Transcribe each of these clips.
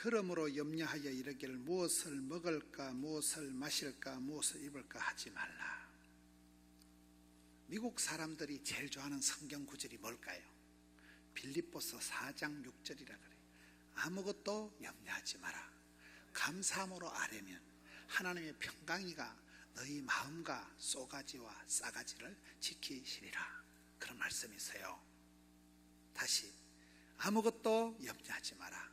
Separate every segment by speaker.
Speaker 1: 그러므로 염려하여 이르기를 무엇을 먹을까 무엇을 마실까 무엇을 입을까 하지 말라. 미국 사람들이 제일 좋아하는 성경 구절이 뭘까요? 빌립보서 4장 6절이라 그래요. 아무것도 염려하지 마라. 감사함으로 아뢰면 하나님의 평강이가 너희 마음과 쏘가지와 싸가지를 지키시리라. 그런 말씀이 있어요. 다시, 아무것도 염려하지 마라.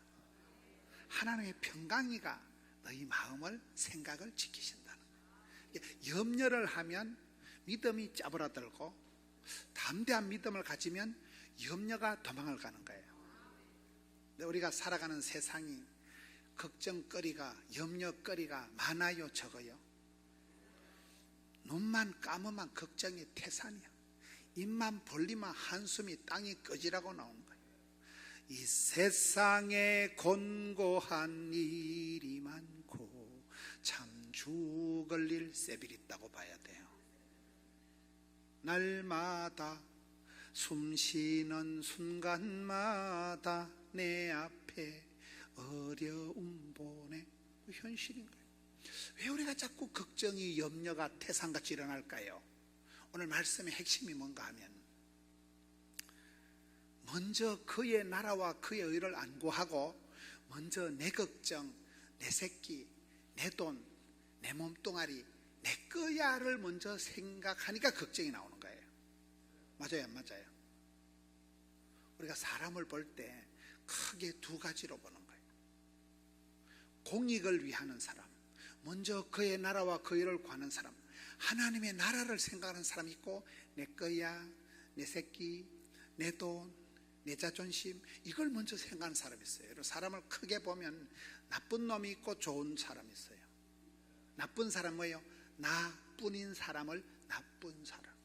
Speaker 1: 하나님의 평강이가 너희 마음을, 생각을 지키신다는 거예요. 염려를 하면 믿음이 짜부라들고, 담대한 믿음을 가지면 염려가 도망을 가는 거예요. 우리가 살아가는 세상이 걱정거리가, 염려거리가 많아요, 적어요? 눈만 감으면 걱정이 태산이야. 입만 벌리면 한숨이 땅이 꺼지라고 나오는 거예요. 이 세상에 곤고한 일이 많고 참 죽을 일 세빌 있다고 봐야 돼요. 날마다 숨쉬는 순간마다 내 앞에 어려움 보내. 현실인 거예요. 왜 우리가 자꾸 걱정이, 염려가 태산같이 일어날까요? 오늘 말씀의 핵심이 뭔가 하면, 먼저 그의 나라와 그의 의를 안구하고 먼저 내 걱정, 내 새끼, 내 돈, 내 몸뚱아리, 내 거야를 먼저 생각하니까 걱정이 나오는 거예요. 맞아요, 안 맞아요? 우리가 사람을 볼 때 크게 두 가지로 보는 거예요. 공익을 위하는 사람, 먼저 그의 나라와 그의 의를 구하는 사람, 하나님의 나라를 생각하는 사람이 있고, 내 거야, 내 새끼, 내 돈, 내 자존심, 이걸 먼저 생각하는 사람이 있어요. 사람을 크게 보면 나쁜 놈이 있고 좋은 사람이 있어요. 나쁜 사람 뭐예요? 나뿐인 사람을 나쁜 사람,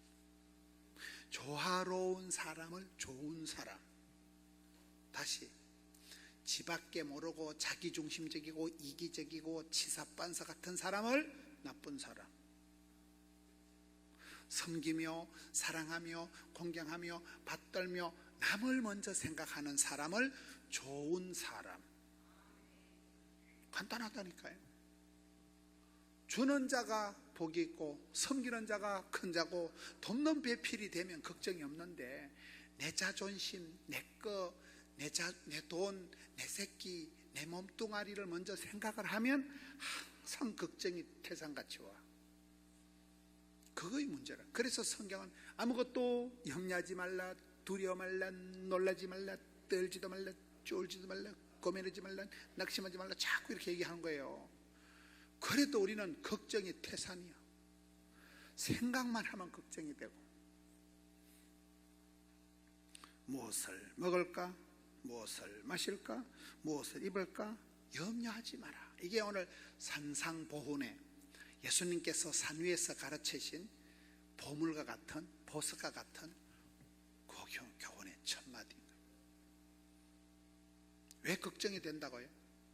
Speaker 1: 조화로운 사람을 좋은 사람. 다시, 지밖에 모르고 자기중심적이고 이기적이고 치사반사 같은 사람을 나쁜 사람, 섬기며 사랑하며 공경하며 받들며 남을 먼저 생각하는 사람을 좋은 사람. 간단하다니까요. 주는 자가 복이 있고 섬기는 자가 큰 자고, 돕는 배필이 되면 걱정이 없는데, 내 자존심, 내 거, 내 돈, 내 새끼, 내 몸뚱아리를 먼저 생각을 하면 항상 걱정이 태산같이 와. 그거의 문제라. 그래서 성경은 아무것도 염려하지 말라, 두려워 말라, 놀라지 말라, 떨지도 말라, 쫄지도 말라, 고민하지 말라, 낙심하지 말라, 자꾸 이렇게 얘기하는 거예요. 그래도 우리는 걱정이 태산이야. 생각만 하면 걱정이 되고, 무엇을 먹을까, 무엇을 마실까, 무엇을 입을까 염려하지 마라. 이게 오늘 산상보훈에 예수님께서 산 위에서 가르치신 보물과 같은, 보석과 같은 교훈의 첫 마디입니다. 왜 걱정이 된다고요?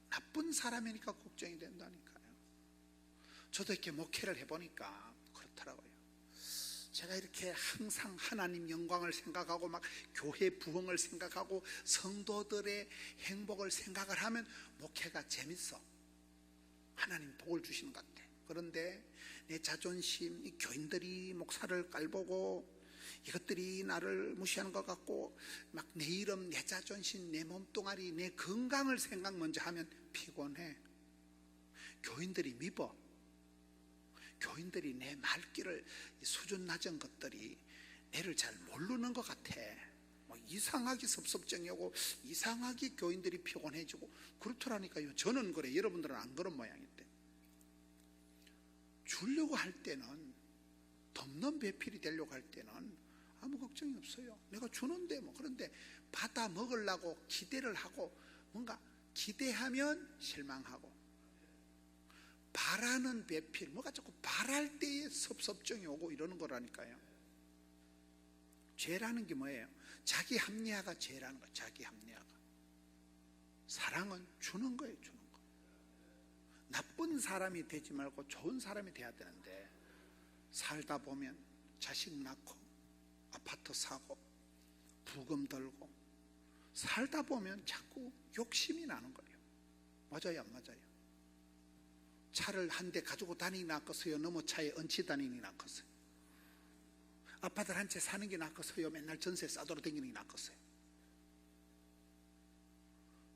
Speaker 1: 나쁜 사람이니까 걱정이 된다니까요. 저도 이렇게 목회를 해보니까 그렇더라고요. 제가 이렇게 항상 하나님 영광을 생각하고 막 교회 부흥을 생각하고 성도들의 행복을 생각을 하면 목회가 재밌어. 하나님 복을 주시는 것 같아. 그런데 내 자존심, 이 교인들이 목사를 깔보고 이것들이 나를 무시하는 것 같고, 막 내 이름, 내 자존심, 내 몸뚱아리, 내 건강을 생각 먼저 하면 피곤해. 교인들이 미워. 교인들이 내 말귀를, 수준 낮은 것들이 내를 잘 모르는 것 같아. 이상하게 섭섭증이 오고 이상하게 교인들이 피곤해지고 그렇더라니까요. 저는 그래. 여러분들은 안 그런 모양인데, 주려고 할 때는, 돕는 배필이 되려고 할 때는 아무 걱정이 없어요. 내가 주는데 뭐. 그런데 받아 먹으려고 기대를 하고, 뭔가 기대하면 실망하고, 바라는 배필, 뭐가 자꾸 바랄 때에 섭섭증이 오고 이러는 거라니까요. 죄라는 게 뭐예요? 자기 합리화가 죄라는 거예요. 자기 합리화가. 사랑은 주는 거예요. 주는 거. 나쁜 사람이 되지 말고 좋은 사람이 돼야 되는데, 살다 보면 자식 낳고 아파트 사고 부금 들고 살다 보면 자꾸 욕심이 나는 거예요. 맞아요, 안 맞아요? 차를 한 대 가지고 다니기 낫겠어요? 너무 차에 얹혀 다니기 낫겠어요? 아파트를 한 채 사는 게 낫겠어요? 맨날 전세 싸돌아 다니는 게 낫겠어요?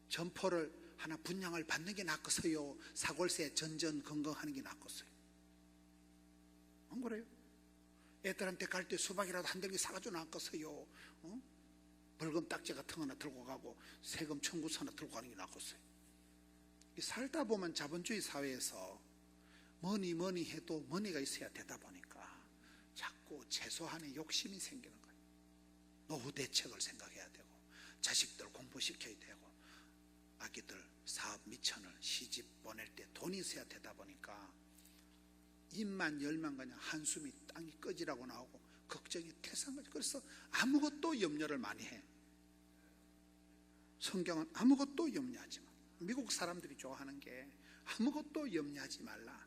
Speaker 1: 점포를 하나 분양을 받는 게 낫겠어요? 사골세 전전긍긍하는 게 낫겠어요? 안 그래요? 애들한테 갈 때 수박이라도 한 덩이 사가지고 낫겠어요? 벌금 딱지 같은 거 하나 들고 가고 세금 청구서 하나 들고 가는 게 낫겠어요? 살다 보면 자본주의 사회에서 뭐니 해도 머니가 있어야 되다 보니까 자꾸 최소한의 욕심이 생기는 거예요. 노후 대책을 생각해야 되고, 자식들 공부시켜야 되고, 아기들 사업 미천을 시집 보낼 때 돈이 있어야 되다 보니까 입만 열만 그냥 한숨이 땅이 꺼지라고 나오고 걱정이 태산 거죠. 그래서 아무것도 염려를 많이 해. 성경은 아무것도 염려하지 마. 미국 사람들이 좋아하는 게 아무것도 염려하지 말라.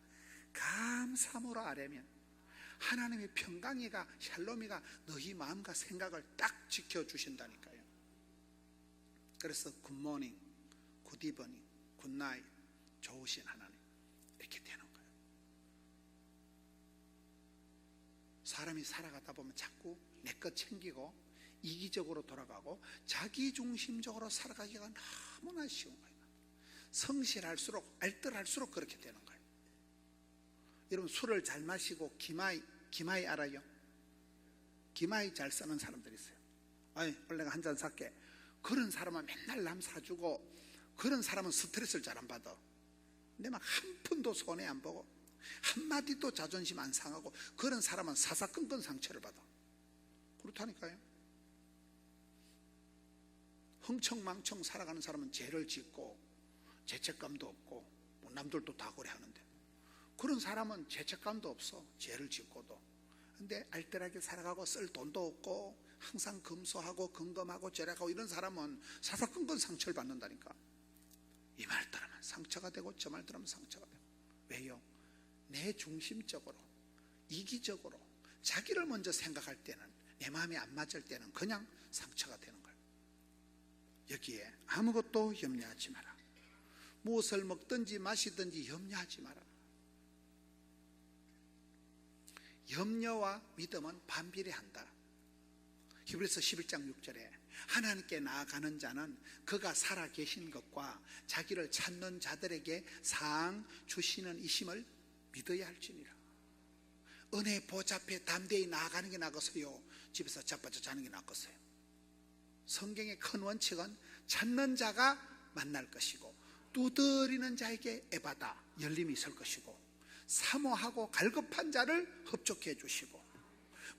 Speaker 1: 감사함으로 아뢰면 하나님의 평강이가 샬롬이가 너희 마음과 생각을 딱 지켜주신다니까요. 그래서 굿모닝, 굿이버닝, 굿나잇, 좋으신 하나님 이렇게 되는 거예요. 사람이 살아가다 보면 자꾸 내 것 챙기고 이기적으로 돌아가고 자기중심적으로 살아가기가 너무나 쉬운 거예요. 성실할수록 알뜰할수록 그렇게 되는 거예요. 여러분 술을 잘 마시고 기마이 알아요? 기마이 잘 쓰는 사람들이 있어요. 아이 원래 내가 한 잔 살게. 그런 사람은 맨날 남 사주고 그런 사람은 스트레스를 잘 안 받아. 근데 막 한 푼도 손해 안 보고 한마디도 자존심 안 상하고 그런 사람은 사사건건 상처를 받아. 그렇다니까요. 흥청망청 살아가는 사람은 죄를 짓고 죄책감도 없고 뭐 남들도 다 그래 하는데 그런 사람은 죄책감도 없어. 죄를 짓고도. 근데 알뜰하게 살아가고 쓸 돈도 없고 항상 금소하고 금검하고 절약하고 이런 사람은 사사건건 상처를 받는다니까. 이 말 들으면 상처가 되고 저 말 들으면 상처가 되고. 왜요? 내 중심적으로 이기적으로 자기를 먼저 생각할 때는 내 마음에 안 맞을 때는 그냥 상처가 되는 거예요. 여기에 아무것도 염려하지 마라. 무엇을 먹든지 마시든지 염려하지 마라. 염려와 믿음은 반비례한다. 히브리서 11장 6절에 하나님께 나아가는 자는 그가 살아계신 것과 자기를 찾는 자들에게 상 주시는 이심을 믿어야 할지니라. 은혜 보좌 앞에 담대히 나아가는 게 나겠어요? 집에서 자빠져 자는 게 나겠어요? 성경의 큰 원칙은 찾는 자가 만날 것이고 두드리는 자에게 에바다 열림이 있을 것이고 사모하고 갈급한 자를 흡족해 주시고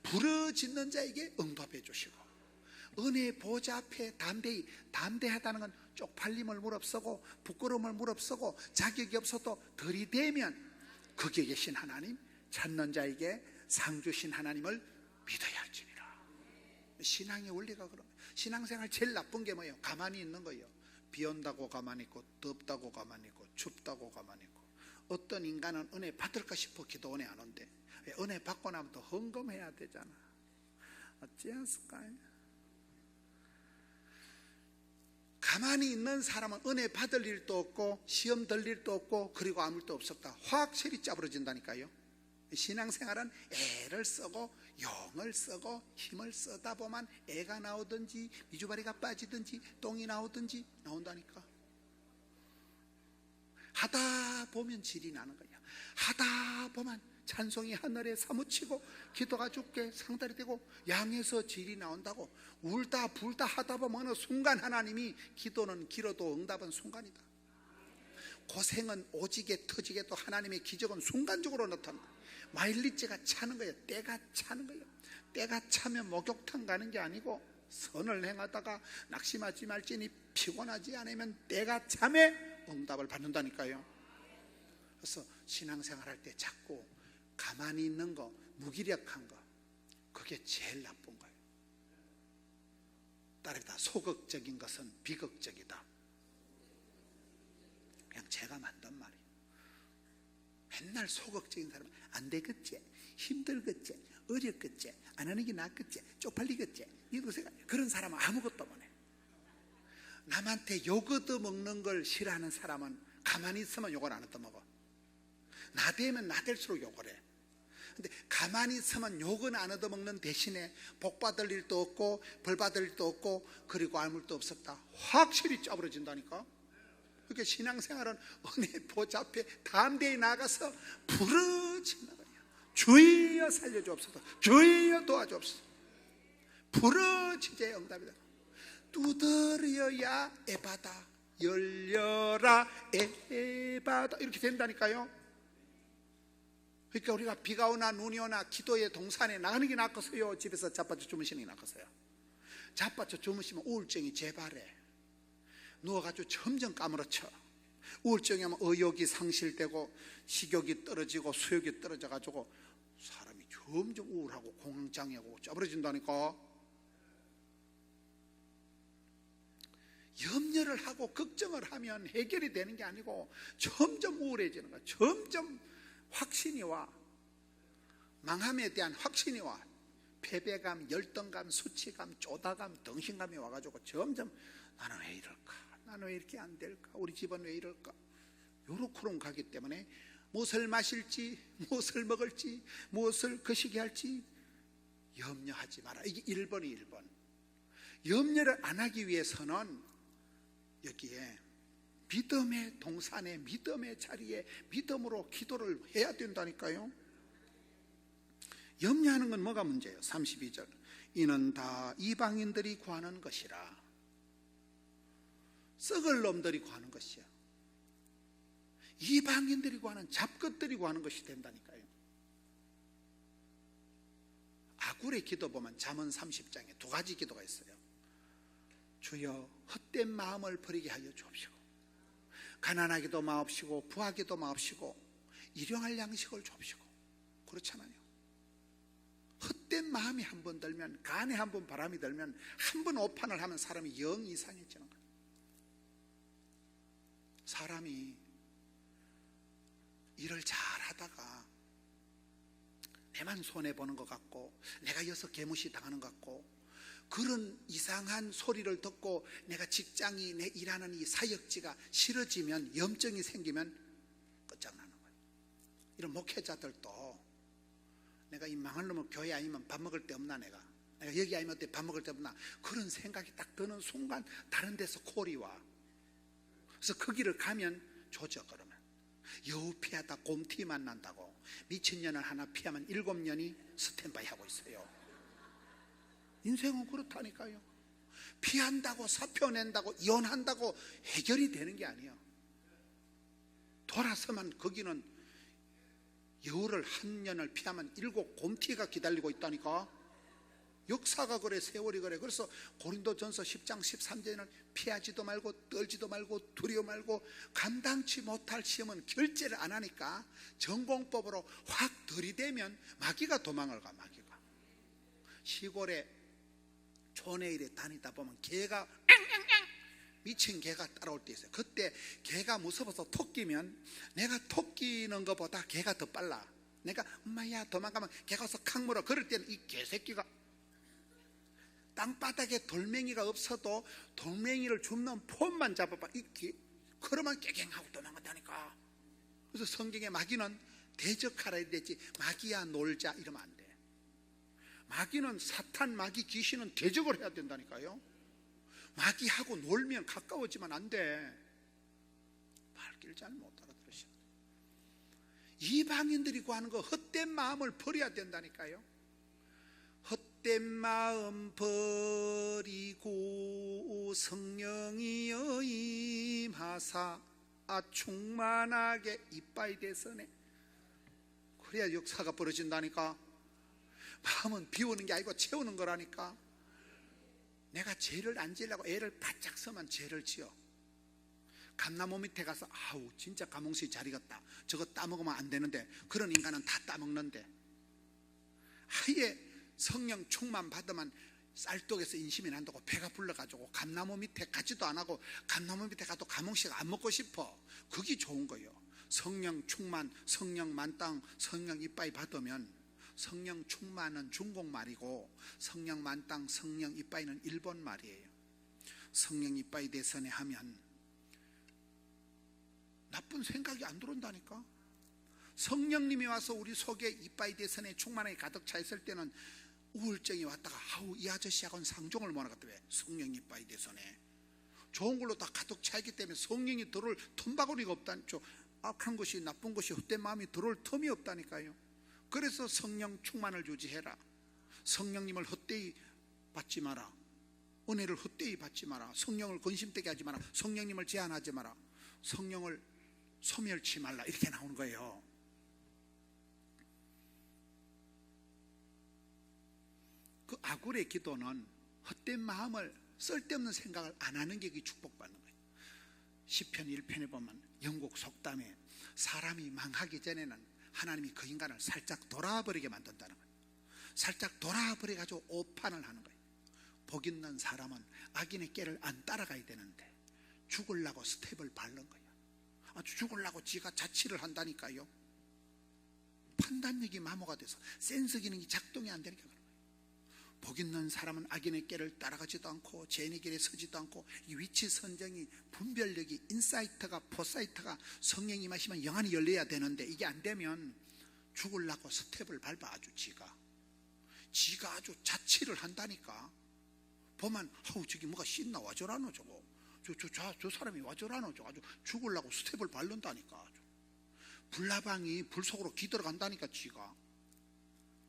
Speaker 1: 부르짖는 자에게 응답해 주시고 은혜 보좌 앞에 담대하다는 건 쪽팔림을 무릅쓰고 부끄러움을 무릅쓰고 자격이 없어도 들이대면 거기에 계신 하나님 찾는 자에게 상 주신 하나님을 믿어야 할지니라. 신앙의 원리가 그런 거예요. 신앙생활 제일 나쁜 게 뭐예요? 가만히 있는 거예요. 비 온다고 가만히 있고 덥다고 가만히 있고 춥다고 가만히 있고. 어떤 인간은 은혜 받을까 싶어 기도 은혜 안 온대. 은혜 받고 나면 또 헌금해야 되잖아. 어찌했을까요? 가만히 있는 사람은 은혜 받을 일도 없고 시험 들 일도 없고 그리고 아무 일도 없었다. 확실히 짜부러진다니까요. 신앙생활은 애를 쓰고 용을 쓰고 힘을 쓰다 보면 애가 나오든지 미주바리가 빠지든지 똥이 나오든지 나온다니까. 하다 보면 질이 나는 거야. 하다 보면 찬송이 하늘에 사무치고 기도가 죽게 상달이 되고 양에서 질이 나온다고. 울다 불다 하다 보면 어느 순간 하나님이 기도는 길어도 응답은 순간이다. 고생은 오지게 터지게 또 하나님의 기적은 순간적으로 나타난다. 마일리지가 차는 거예요. 때가 차는 거예요. 때가 차면 목욕탕 가는 게 아니고 선을 행하다가 낙심하지 말지니 피곤하지 않으면 때가 차면 응답을 받는다니까요. 그래서 신앙생활 할 때 자꾸 가만히 있는 거, 무기력한 거, 그게 제일 나쁜 거예요. 따르다 소극적인 것은 비극적이다. 그냥 제가 만든 말이에요. 맨날 소극적인 사람은 안 되겠지, 힘들겠지, 어렵겠지, 안 하는 게 낫겠지, 쪽팔리겠지, 이거 생각. 그런 사람은 아무것도 못해. 남한테 요거트 먹는 걸 싫어하는 사람은 가만히 있으면 욕을 안 얻어먹어. 나대면 나댈수록 욕을 해. 근데 가만히 있으면 욕은 안 얻어먹는 대신에 복 받을 일도 없고 벌 받을 일도 없고 그리고 아무 일도 없었다. 확실히 짜부러진다니까. 그러니까 신앙생활은 은혜 보좌 앞에 담대히 나가서 부르짖는 거예요. 주여 살려주옵소서, 주여 도와주옵소서. 부르짖어야 응답이다. 두드려야 에바다, 열려라 에바다, 이렇게 된다니까요. 그러니까 우리가 비가 오나 눈이 오나 기도의 동산에 나가는 게 낫겠어요, 집에서 자빠져 주무시는 게 낫겠어요? 자빠져 주무시면 우울증이 재발해. 누워가지고 점점 까무러쳐. 우울증이 하면 의욕이 상실되고 식욕이 떨어지고 수욕이 떨어져가지고 사람이 점점 우울하고 공황장애하고 짜부러진다니까. 염려를 하고 걱정을 하면 해결이 되는 게 아니고 점점 우울해지는 거야. 점점 확신이 와. 망함에 대한 확신이 와. 패배감, 열등감, 수치감, 쪼다감, 덩신감이 와가지고 점점 나는 왜 이럴까? 나는 왜 이렇게 안 될까? 우리 집은 왜 이럴까? 요렇게로 가기 때문에 무엇을 마실지, 무엇을 먹을지, 무엇을 거시기 할지 염려하지 마라. 이게 1번이 1번. 염려를 안 하기 위해서는 여기에 믿음의 동산에, 믿음의 자리에 믿음으로 기도를 해야 된다니까요. 염려하는 건 뭐가 문제예요? 32절, 이는 다 이방인들이 구하는 것이라. 썩을 놈들이 구하는 것이야. 이방인들이 구하는, 잡것들이 구하는 것이 된다니까요. 아굴의 기도 보면 잠언 30장에 2가지 기도가 있어요. 주여 헛된 마음을 버리게 하여 주옵시고, 가난하기도 마옵시고 부하기도 마옵시고 일용할 양식을 주옵시고. 그렇잖아요. 헛된 마음이 한 번 들면, 간에 한 번 바람이 들면, 한 번 오판을 하면 사람이 영 이상해지는 거예요. 사람이 일을 잘 하다가 내만 손해보는 것 같고 내가 여기서 개무시 당하는 것 같고 그런 이상한 소리를 듣고 내가 직장이, 내 일하는 이 사역지가 싫어지면, 염증이 생기면 끝장나는 거예요. 이런 목회자들도 내가 이 망할 놈을 교회 아니면 밥 먹을 데 없나, 내가 여기 아니면 어때 밥 먹을 데 없나, 그런 생각이 딱 드는 순간 다른 데서 콜이 와. 그래서 그 길을 가면 조져. 그러면 여우 피하다 곰티 만난다고 미친년을 하나 피하면 7년이 스탠바이 하고 있어요. 인생은 그렇다니까요. 피한다고 사표 낸다고 이혼한다고 해결이 되는 게 아니에요. 돌아서면 거기는 여우를 한 년을 피하면 7 곰티가 기다리고 있다니까. 역사가 그래, 세월이 그래. 그래서 고린도전서 10장 13절에는 피하지도 말고 떨지도 말고 두려워 말고, 감당치 못할 시험은 결제를 안 하니까 전공법으로 확 들이대면 마귀가 도망을 가. 마귀가 시골에 촌에 이래 다니다 보면 개가 미친 개가 따라올 때 있어요. 그때 개가 무서워서 토끼면 내가 토끼는 것보다 개가 더 빨라. 내가 엄마야 도망가면 개가 와서 칵 물어. 그럴 때는 이 개새끼가 땅바닥에 돌멩이가 없어도 돌멩이를 줍는 폼만 잡아봐. 그러면 깨갱하고 도망간다니까. 그래서 성경에 마귀는 대적하라 이랬지, 마귀야 놀자 이러면 안 돼. 마귀는, 사탄, 마귀, 귀신은 대적을 해야 된다니까요. 마귀하고 놀면 가까워지면 안 돼. 말귀를 잘 못 알아들으셔. 이방인들이 구하는 거 헛된 마음을 버려야 된다니까요. 헛된 마음 버리고 성령이여 임하사 충만하게 이빠이 되서네. 그래야 역사가 벌어진다니까. 마음은 비우는 게 아니고 채우는 거라니까. 내가 죄를 안 지으려고 애를 바짝 써만 죄를 지어. 감나무 밑에 가서 아우 진짜 가몽수이 잘 익었다, 저거 따먹으면 안 되는데, 그런 인간은 다 따먹는데. 아예 성령 충만 받으면 쌀떡에서 인심이 난다고 배가 불러가지고 감나무 밑에 가지도 안 하고 감나무 밑에 가도 가몽씨가 안 먹고 싶어. 그게 좋은 거예요. 성령 충만, 성령 만땅, 성령 이빠이 받으면, 성령 충만은 중국말이고 성령 만땅, 성령 이빠이는 일본 말이에요. 성령 이빠이 대선에 하면 나쁜 생각이 안 들어온다니까. 성령님이 와서 우리 속에 이빠이 대선에 충만하게 가득 차 있을 때는 우울증이 왔다가 아우 이 아저씨하고는 상종을 못 하겠다. 왜? 성령 이빠이 대선에 좋은 걸로 다 가득 차 있기 때문에 성령이 들어올 틈바구니가 없다니까. 악한 것이 나쁜 것이 헛된 마음이 들어올 틈이 없다니까요. 그래서 성령 충만을 유지해라. 성령님을 헛되이 받지 마라. 은혜를 헛되이 받지 마라. 성령을 근심되게 하지 마라. 성령님을 제한하지 마라. 성령을 소멸치 말라. 이렇게 나오는 거예요. 그 아굴의 기도는 헛된 마음을, 쓸데없는 생각을 안 하는 게 축복받는 거예요. 시편 1편에 보면 영국 속담에 사람이 망하기 전에는 하나님이 그 인간을 살짝 돌아버리게 만든다는 거예요. 살짝 돌아버려가지고 오판을 하는 거예요. 복 있는 사람은 악인의 꾀를 안 따라가야 되는데 죽으려고 스텝을 밟는 거예요. 아주 죽으려고 지가 자치를 한다니까요. 판단력이 마모가 돼서 센스 기능이 작동이 안 되니까 그런 거예요. 복 있는 사람은 악인의 꾀를 따라가지도 않고 죄인의 길에 서지도 않고, 이 위치 선정이, 분별력이, 인사이트가, 포사이트가 성령이 임하시면 영안이 열려야 되는데 이게 안 되면 죽으려고 스텝을 밟아. 아주 지가 아주 자치를 한다니까. 보면 아우 저기 뭐가 씻나 와저라노 저거 저 사람이 와저라노 저거 아주 죽으려고 스텝을 밟는다니까. 아주 불나방이 불 속으로 기들어간다니까. 지가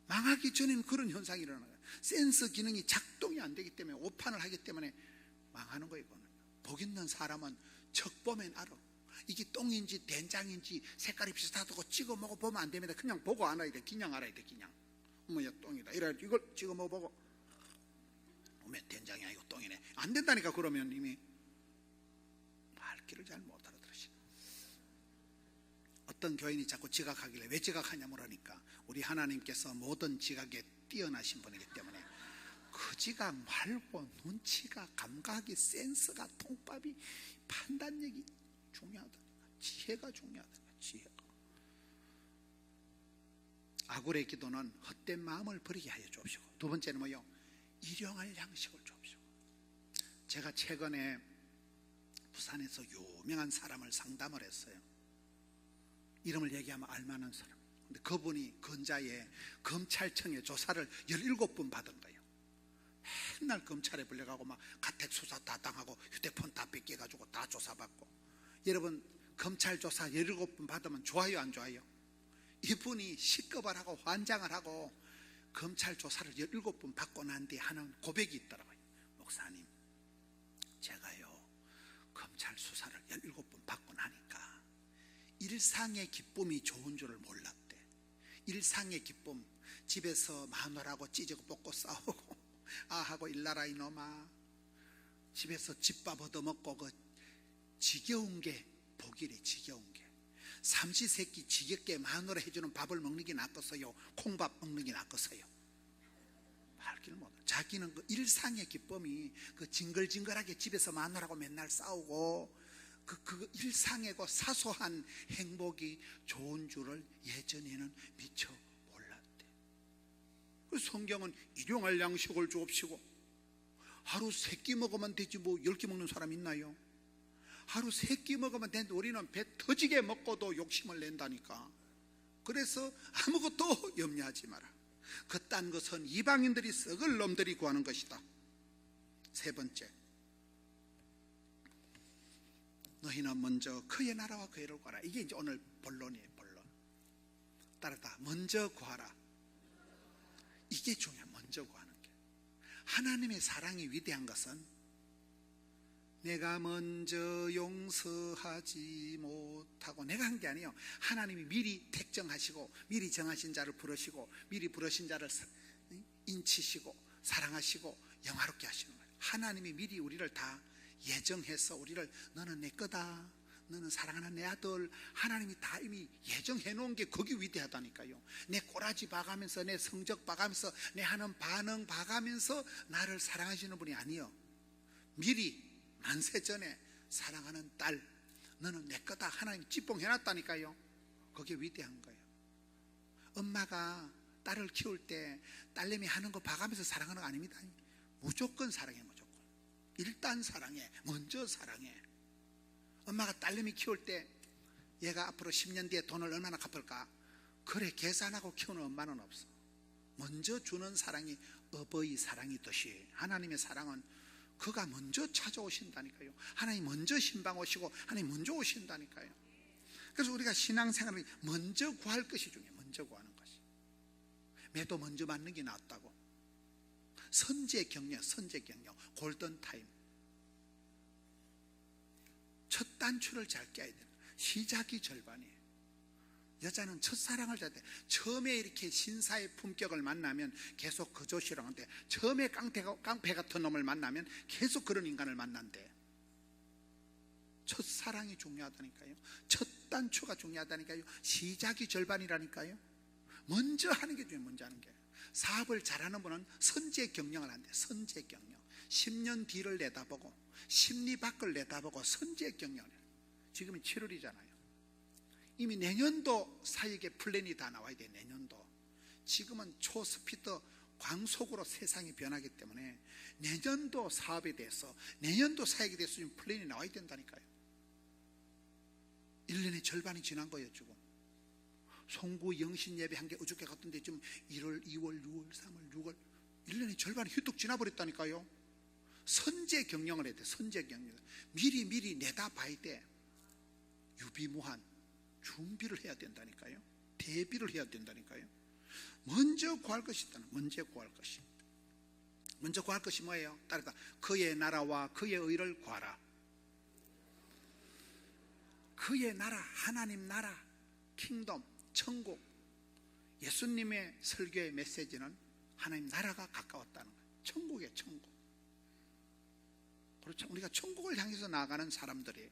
Speaker 1: 망하기 전에는 그런 현상이 일어나요. 센스 기능이 작동이 안 되기 때문에, 오판을 하기 때문에 망하는 거예요. 복 있는 사람은 척 보면 알아. 이게 똥인지 된장인지 색깔이 비슷하다고 찍어 먹어보면 안 됩니다. 그냥 보고 알아야 돼. 그냥 알아야 돼. 그냥 어머야 똥이다 이래 이걸 찍어 먹어보고 어머 된장이 아니고 똥이네 안 된다니까. 그러면 이미 말귀를 잘 못 알아들으시네. 어떤 교인이 자꾸 지각하길래 왜 지각하냐 물으니까 우리 하나님께서 모든 지각에 뛰어나신 분이기 때문에 그 지각 말고 눈치가, 감각이, 센스가, 통밥이, 판단력이 중요하다니까. 지혜가 중요하다니까. 지혜가. 아굴의 기도는 헛된 마음을 버리게 하여 주옵시고, 두 번째는 뭐요? 일용할 양식을 주옵시고. 제가 최근에 부산에서 유명한 사람을 상담을 했어요. 이름을 얘기하면 알만한 사람. 근데 그분이 근자에 검찰청에 조사를 17번 받은 거예요. 맨날 검찰에 불려가고 막 가택 수사 다 당하고 휴대폰 다 뺏겨가지고 다 조사받고. 여러분 검찰 조사 17번 받으면 좋아요 안 좋아요? 이분이 시급을 하고 환장을 하고 검찰 조사를 17번 받고 난 뒤에 하는 고백이 있더라고요. 목사님, 제가요 검찰 수사를 17번 받고 나니까 일상의 기쁨이 좋은 줄을 몰랐대. 일상의 기쁨, 집에서 마누라하고 찌지고 볶고 싸우고 아하고 일나라 이놈아, 집에서 집밥 얻어먹고 그 지겨운 게 복이래. 지겨운 게 삼시세끼 지겹게 마누라 해주는 밥을 먹는 게 낫겠어요, 콩밥 먹는 게 낫겠어요? 말기를 못해. 자기는 그 일상의 기쁨이 그 징글징글하게 집에서 마누라하고 맨날 싸우고 그 일상의 그 사소한 행복이 좋은 줄을 예전에는 미처 몰랐대. 그래서 성경은 일용할 양식을 주옵시고, 하루 3끼 먹으면 되지 뭐 10끼 먹는 사람 있나요? 하루 3끼 먹으면 되는데 우리는 배 터지게 먹고도 욕심을 낸다니까. 그래서 아무것도 염려하지 마라. 그딴 것은 이방인들이 썩을 놈들이 구하는 것이다. 세 번째, 너희는 먼저 그의 나라와 그의 의를 구하라. 이게 이제 오늘 본론이에요. 본론. 따라다 먼저 구하라. 이게 중요해. 먼저 구하는 게. 하나님의 사랑이 위대한 것은 내가 먼저 용서하지 못하고 내가 한 게 아니에요. 하나님이 미리 택정하시고 미리 정하신 자를 부르시고 미리 부르신 자를 인치시고 사랑하시고 영화롭게 하시는 거예요. 하나님이 미리 우리를 다 예정해서 우리를 너는 내 거다, 너는 사랑하는 내 아들, 하나님이 다 이미 예정해 놓은 게 거기 위대하다니까요. 내 꼬라지 봐가면서 내 성적 봐가면서 내 하는 반응 봐가면서 나를 사랑하시는 분이 아니요. 미리 만세 전에 사랑하는 딸, 너는 내 거다, 하나님 찌뽕해놨다니까요. 그게 위대한 거예요. 엄마가 딸을 키울 때 딸내미 하는 거 봐가면서 사랑하는 거 아닙니다. 무조건 사랑해. 무조건 일단 사랑해. 먼저 사랑해. 엄마가 딸내미 키울 때 얘가 앞으로 10년 뒤에 돈을 얼마나 갚을까? 그래 계산하고 키우는 엄마는 없어. 먼저 주는 사랑이 어버이 사랑이듯이 하나님의 사랑은 그가 먼저 찾아오신다니까요. 하나님 먼저 신방 오시고 하나님 먼저 오신다니까요. 그래서 우리가 신앙생활을 먼저 구할 것이 중요해요. 먼저 구하는 것이. 매도 먼저 맞는 게 낫다고. 선제 경력, 골든타임. 첫 단추를 잘 깨야 돼요. 시작이 절반이에요. 여자는 첫사랑을 잘 때 처음에 이렇게 신사의 품격을 만나면 계속 그저 싫어하는데 처음에 깡패 같은 놈을 만나면 계속 그런 인간을 만난대. 첫사랑이 중요하다니까요. 첫 단추가 중요하다니까요. 시작이 절반이라니까요. 먼저 하는 게 중요해요. 먼저 하는 게. 사업을 잘하는 분은 선제 경영을 한대. 선제 경영. 10년 뒤를 내다보고 심리 밖을 내다보고 선제 경영을 해요. 지금이 7월이잖아요. 이미 내년도 사역의 플랜이 다 나와야 돼. 내년도. 지금은 초스피드 광속으로 세상이 변하기 때문에 내년도 사업에 대해서, 내년도 사역에 대해서 지금 플랜이 나와야 된다니까요. 1년의 절반이 지난 거예요. 지금 송구 영신 예배 한 게 어저께 갔던데 지금 1월, 2월, 6월, 3월, 6월 1년의 절반이 휘뚝 지나버렸다니까요. 선제 경영을 해야 돼. 선제 경영. 미리 내다봐야 돼. 유비무한 준비를 해야 된다니까요. 대비를 해야 된다니까요. 먼저 구할 것이 있다는. 먼저 구할 것이. 먼저 구할 것이 뭐예요? 따르다 그의 나라와 그의 의를 구하라. 그의 나라, 하나님 나라, 킹덤, 천국. 예수님의 설교의 메시지는 하나님 나라가 가까웠다는 거예요. 천국이에요. 천국. 그렇죠. 우리가 천국을 향해서 나아가는 사람들이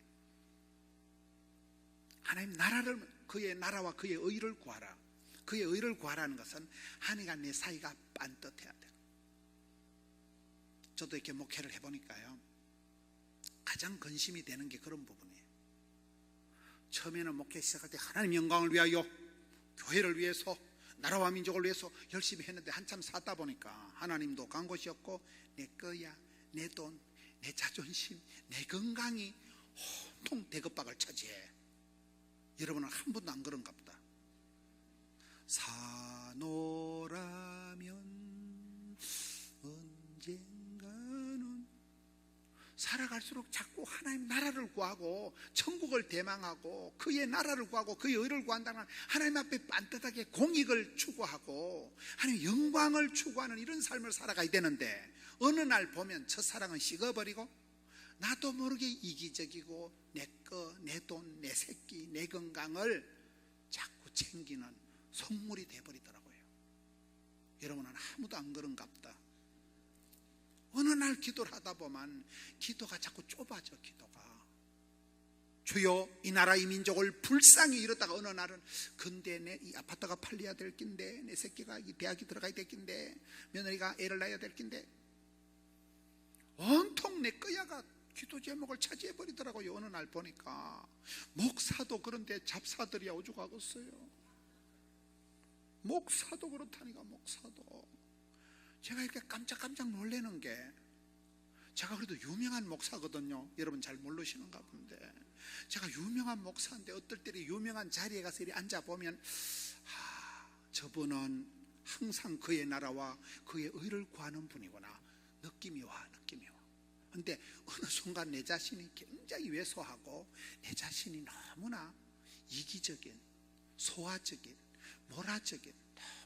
Speaker 1: 하나님 나라를, 그의 나라와 그의 의를 구하라. 그의 의를 구하라는 것은 하나님과 내 사이가 반듯해야 돼요. 저도 이렇게 목회를 해보니까요, 가장 근심이 되는 게 그런 부분이에요. 처음에는 목회 시작할 때 하나님 영광을 위하여, 교회를 위해서, 나라와 민족을 위해서 열심히 했는데 한참 살다 보니까 하나님도 간 곳이 없고 내 거야, 내 돈, 내 자존심, 내 건강이 온통 대급박을 차지해. 여러분은 한 번도 안 그런가 보다. 사노라면 언젠가는, 살아갈수록 자꾸 하나님 나라를 구하고 천국을 대망하고 그의 나라를 구하고 그의 의를 구한다는, 하나님 앞에 반듯하게 공익을 추구하고 하나님 영광을 추구하는 이런 삶을 살아가야 되는데, 어느 날 보면 첫사랑은 식어버리고 나도 모르게 이기적이고 내 거, 내 돈, 내 새끼, 내 건강을 자꾸 챙기는 속물이 돼버리더라고요. 여러분은 아무도 안 그런가 보다. 어느 날 기도를 하다 보면 기도가 자꾸 좁아져. 기도가 주여 이 나라 이 민족을 불쌍히, 이러다가 어느 날은 근데 내 이 아파트가 팔려야 될 낀데, 내 새끼가 이 대학이 들어가야 될 낀데, 며느리가 애를 낳아야 될 낀데, 온통 내 거야가 기도 제목을 차지해버리더라고요. 어느 날 보니까 목사도 그런데 잡사들이야 오죽하겠어요. 목사도 그렇다니까. 목사도 제가 이렇게 깜짝 놀라는 게, 제가 그래도 유명한 목사거든요. 여러분 잘 모르시는가 본데, 제가 유명한 목사인데 어떨 때 유명한 자리에 가서 이렇게 앉아보면 저분은 항상 그의 나라와 그의 의를 구하는 분이구나 느낌이 와. 근데 어느 순간 내 자신이 굉장히 왜소하고 내 자신이 너무나 이기적인, 소화적인, 몰아적인,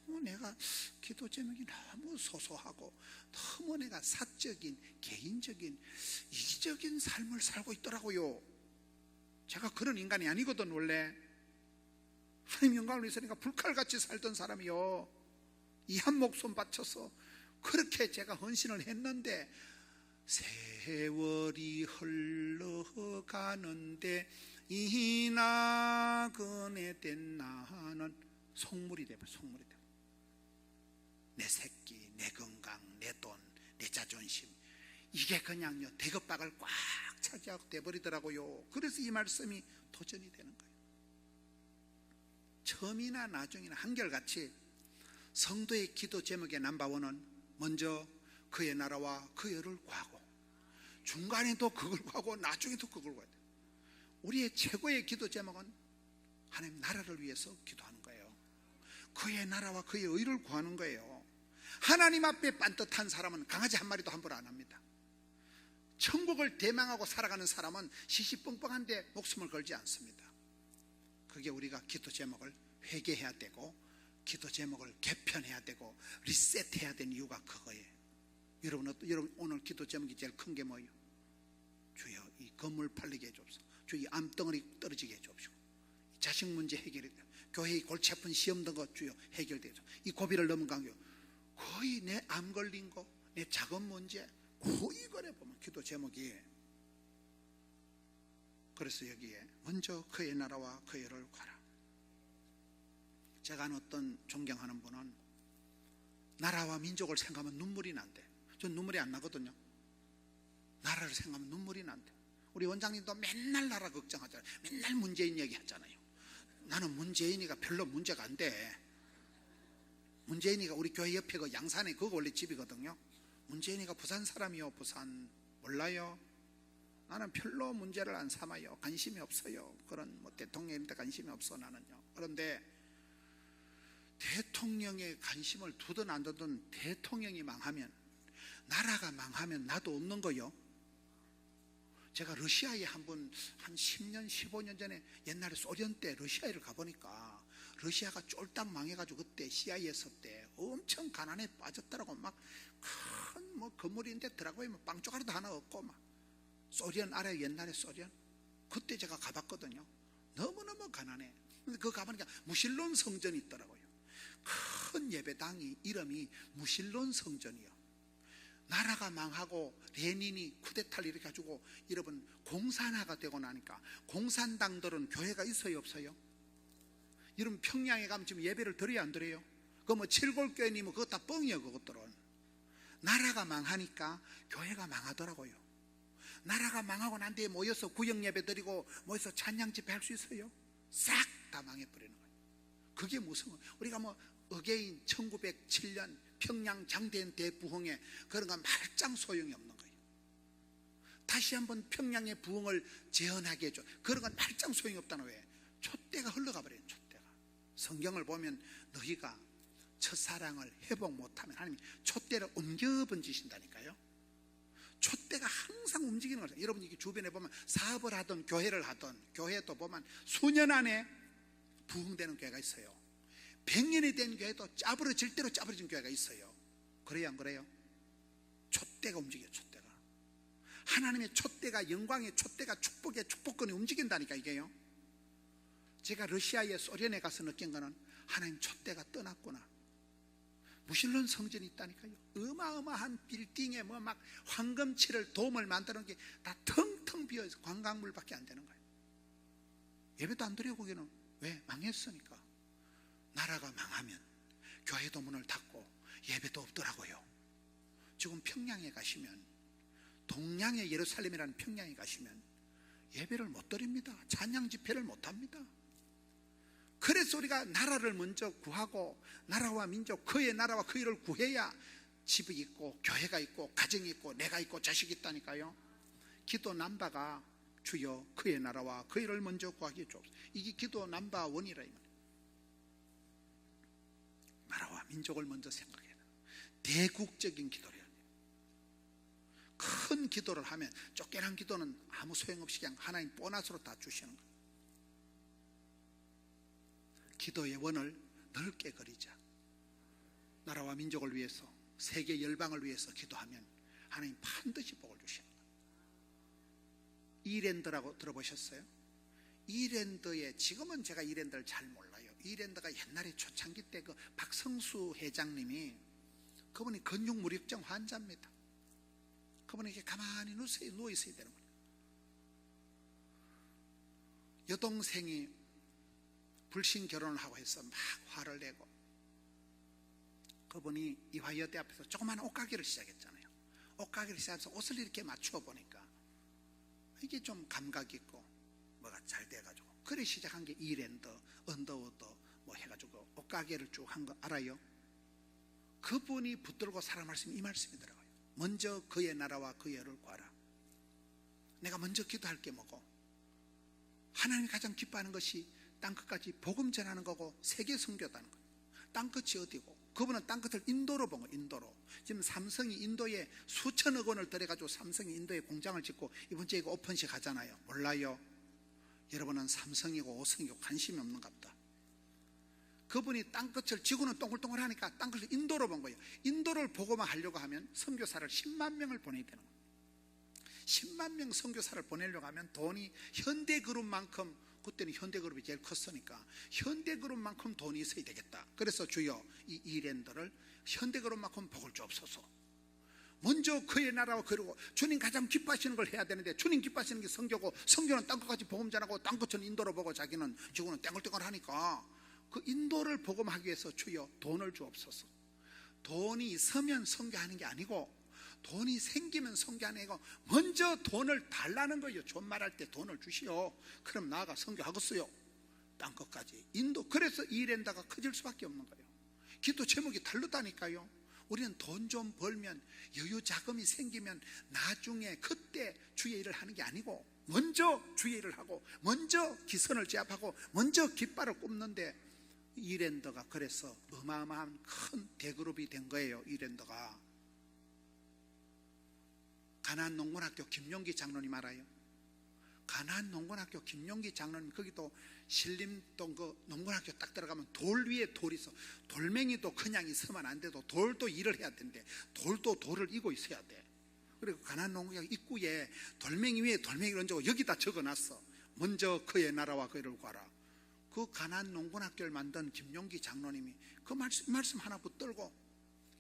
Speaker 1: 너무 내가 기도 제목이 너무 소소하고 너무 내가 사적인, 개인적인, 이기적인 삶을 살고 있더라고요. 제가 그런 인간이 아니거든. 원래 하나님 영광을 위해서니까 불칼같이 살던 사람이요, 이 한 목숨 바쳐서 그렇게 제가 헌신을 했는데, 세월이 흘러가는데 이 나그네 된 나는 속물이 되면, 속물이 되면 내 새끼, 내 건강, 내 돈, 내 자존심, 이게 그냥요 대급박을 꽉 차지하고 돼버리더라고요. 그래서 이 말씀이 도전이 되는 거예요. 처음이나 나중이나 한결같이 성도의 기도 제목의 넘버원은 먼저 그의 나라와 그의 의를 구하고, 중간에도 그걸 구하고 나중에도 그걸 구해야 돼요. 우리의 최고의 기도 제목은 하나님 나라를 위해서 기도하는 거예요. 그의 나라와 그의 의를 구하는 거예요. 하나님 앞에 반듯한 사람은 강아지 한 마리도 함부로 안 합니다. 천국을 대망하고 살아가는 사람은 시시뻥뻥한데 목숨을 걸지 않습니다. 그게 우리가 기도 제목을 회개해야 되고 기도 제목을 개편해야 되고 리셋해야 되는 이유가 그거예요. 여러분 오늘 기도 제목이 제일 큰 게 뭐예요? 주여 이 건물 팔리게 해주옵소서. 주여 이 암덩어리 떨어지게 해주옵시고, 자식 문제 해결해, 교회의 골치 아픈 시험 든 것 주여 해결되죠. 이 고비를 넘은 관계, 거의 내 암 걸린 거, 내 작은 문제 거의 그래 보면 기도 제목이. 그래서 여기에 먼저 그의 나라와 그의 의를 구하라. 제가 아는 어떤 존경하는 분은 나라와 민족을 생각하면 눈물이 난대. 전 눈물이 안 나거든요. 나라를 생각하면 눈물이 난대. 우리 원장님도 맨날 나라 걱정하잖아요. 맨날 문재인 얘기하잖아요. 나는 문재인이가 별로 문제가 안 돼. 문재인이가 우리 교회 옆에 그 양산에 그거 원래 집이거든요. 문재인이가 부산 사람이요. 부산 몰라요. 나는 별로 문제를 안 삼아요. 관심이 없어요. 그런 뭐 대통령한테 관심이 없어 나는요. 그런데 대통령에 관심을 두든 안 두든 대통령이 망하면, 나라가 망하면 나도 없는 거요. 제가 러시아에 한 10년 15년 전에 옛날에 소련 때 러시아를 가보니까 러시아가 쫄딱 망해가지고 그때 CIA 했을 때 엄청 가난에 빠졌더라고. 막 큰 뭐 건물인데 들어가보면 빵 쪼가리도 하나 없고, 막 소련 알아요? 옛날에 소련 그때 제가 가봤거든요. 너무너무 가난해. 근데 그거 가보니까 무신론 성전이 있더라고요. 큰 예배당이 이름이 무신론 성전이요. 나라가 망하고 레닌이 쿠데타를 이렇게 가지고 여러분 공산화가 되고 나니까 공산당들은 교회가 있어요 없어요? 여러분 평양에 가면 지금 예배를 드려야 안 드려요? 그거 뭐 칠골교회님은 그거 다 뻥이에요. 그것들은 나라가 망하니까 교회가 망하더라고요. 나라가 망하고 난 뒤에 모여서 구역 예배 드리고 모여서 찬양 집회 할 수 있어요? 싹 다 망해버리는 거예요. 그게 무슨, 우리가 뭐 어게인 1907년 평양 장대현 대부흥회 그런 건 말짱 소용이 없는 거예요. 다시 한번 평양의 부흥을 재현하게 해줘, 그런 건 말짱 소용이 없다는 거예요. 촛대가 흘러가 버려요. 촛대가. 성경을 보면 너희가 첫사랑을 회복 못하면 하나님이 촛대를 옮겨 번지신다니까요. 촛대가 항상 움직이는 거죠. 여러분 이게 주변에 보면 사업을 하든 교회를 하든, 교회도 보면 수년 안에 부흥되는 교회가 있어요. 100년이 된 교회도 짜부러질 대로 짜부러진 교회가 있어요. 그래요 안 그래요? 촛대가 움직여요. 촛대가. 하나님의 촛대가, 영광의 촛대가, 축복의 축복권이 움직인다니까 이게요. 제가 러시아의 소련에 가서 느낀 거는 하나님 촛대가 떠났구나. 무신론 성전이 있다니까요. 어마어마한 빌딩에 뭐 막 황금칠을 돔을 만드는 게 다 텅텅 비어있어. 관광물밖에 안 되는 거예요. 예배도 안 드려요 거기는. 왜? 망했으니까. 나라가 망하면 교회도 문을 닫고 예배도 없더라고요. 지금 평양에 가시면, 동양의 예루살렘이라는 평양에 가시면 예배를 못 드립니다. 찬양 집회를 못 합니다. 그래서 우리가 나라를 먼저 구하고, 나라와 민족, 그의 나라와 그 일을 구해야 집이 있고 교회가 있고 가정이 있고 내가 있고 자식이 있다니까요. 기도 남바가 주여 그의 나라와 그 일을 먼저 구하게 해주옵소서. 이게 기도 남바 원이라 이 말이에요. 나라와 민족을 먼저 생각해야 돼요. 대국적인 기도를 해야 돼요. 큰 기도를 하면 쫓겨난 기도는 아무 소용없이 그냥 하나님 보너스로 다 주시는 거예요. 기도의 원을 넓게 그리자. 나라와 민족을 위해서, 세계 열방을 위해서 기도하면 하나님 반드시 복을 주시는 거예요. 이랜드라고 들어보셨어요? 이랜드에, 지금은 제가 이랜드를 잘 몰라요. 이랜드가 옛날에 초창기 때 그 박성수 회장님이, 그분이 근육무력증 환자입니다. 그분이 이렇게 가만히 누워 있어야 되는 거예요. 여동생이 불신 결혼을 하고 해서 막 화를 내고, 그분이 이화여대 앞에서 조그마한 옷가게를 시작했잖아요. 옷가게를 시작해서 옷을 이렇게 맞추어 보니까 이게 좀 감각 있고 뭐가 잘 돼가지고, 그래 시작한 게 이랜드, 언더우드 뭐 해가지고 옷가게를 쭉 한 거 알아요? 그분이 붙들고 살아 말씀이 이 말씀이더라고요. 먼저 그의 나라와 그의 의를 구하라. 내가 먼저 기도할 게 뭐고, 하나님이 가장 기뻐하는 것이 땅끝까지 복음 전하는 거고 세계 선교다는 거예요. 땅끝이 어디고? 그분은 땅끝을 인도로 본 거예요. 인도로. 지금 삼성이 인도에 수천억 원을 들여가지고 삼성이 인도에 공장을 짓고 이번 주에 이거 오픈식 하잖아요. 몰라요? 여러분은 삼성이고 오성이고 관심이 없는가 보다. 그분이 땅끝을, 지구는 동글동글하니까 땅끝을 인도로 본 거예요. 인도를 보고만 하려고 하면 선교사를 10만 명을 보내야 되는 거예요. 10만 명 선교사를 보내려고 하면 돈이 현대그룹만큼, 그때는 현대그룹이 제일 컸으니까 현대그룹만큼 돈이 있어야 되겠다. 그래서 주여 이 이랜드를 현대그룹만큼 복을 주옵소서. 먼저 그의 나라와 그러고 주님 가장 기뻐하시는 걸 해야 되는데, 주님 기뻐하시는 게 선교고, 선교는 땅끝까지 복음 전하고 땅끝은 인도로 보고 자기는 지구는 땡글땡글하니까 그 인도를 복음하기 위해서 주여 돈을 주옵소서. 돈이 있으면 선교하는 게 아니고, 돈이 생기면 선교하는 게 아니고, 먼저 돈을 달라는 거예요. 좋은 말할 때 돈을 주시오. 그럼 나아가 선교하겠어요. 땅끝까지 인도. 그래서 이랜다가 커질 수밖에 없는 거예요. 기도 제목이 다르다니까요. 우리는 돈 좀 벌면, 여유 자금이 생기면 나중에 그때 주의 일을 하는 게 아니고, 먼저 주의 일을 하고, 먼저 기선을 제압하고, 먼저 깃발을 꼽는데, 이랜드가 그래서 어마어마한 큰 대그룹이 된 거예요. 이랜드가. 가나안 농군학교 김용기 장로님 알아요? 가나안 농군학교 김용기 장로님, 거기도 신림동 그 농군학교 딱 들어가면 돌 위에 돌이 있어. 돌멩이도 그냥 있으면 안 돼도 돌도 일을 해야 된대. 돌도 돌을 이고 있어야 돼. 그리고 가나안 농군학교 입구에 돌멩이 위에 돌멩이를 얹고 여기다 적어놨어. 먼저 그의 나라와 그를 구하라. 그 가나안 농군학교를 만든 김용기 장로님이 그 말씀 하나 붙들고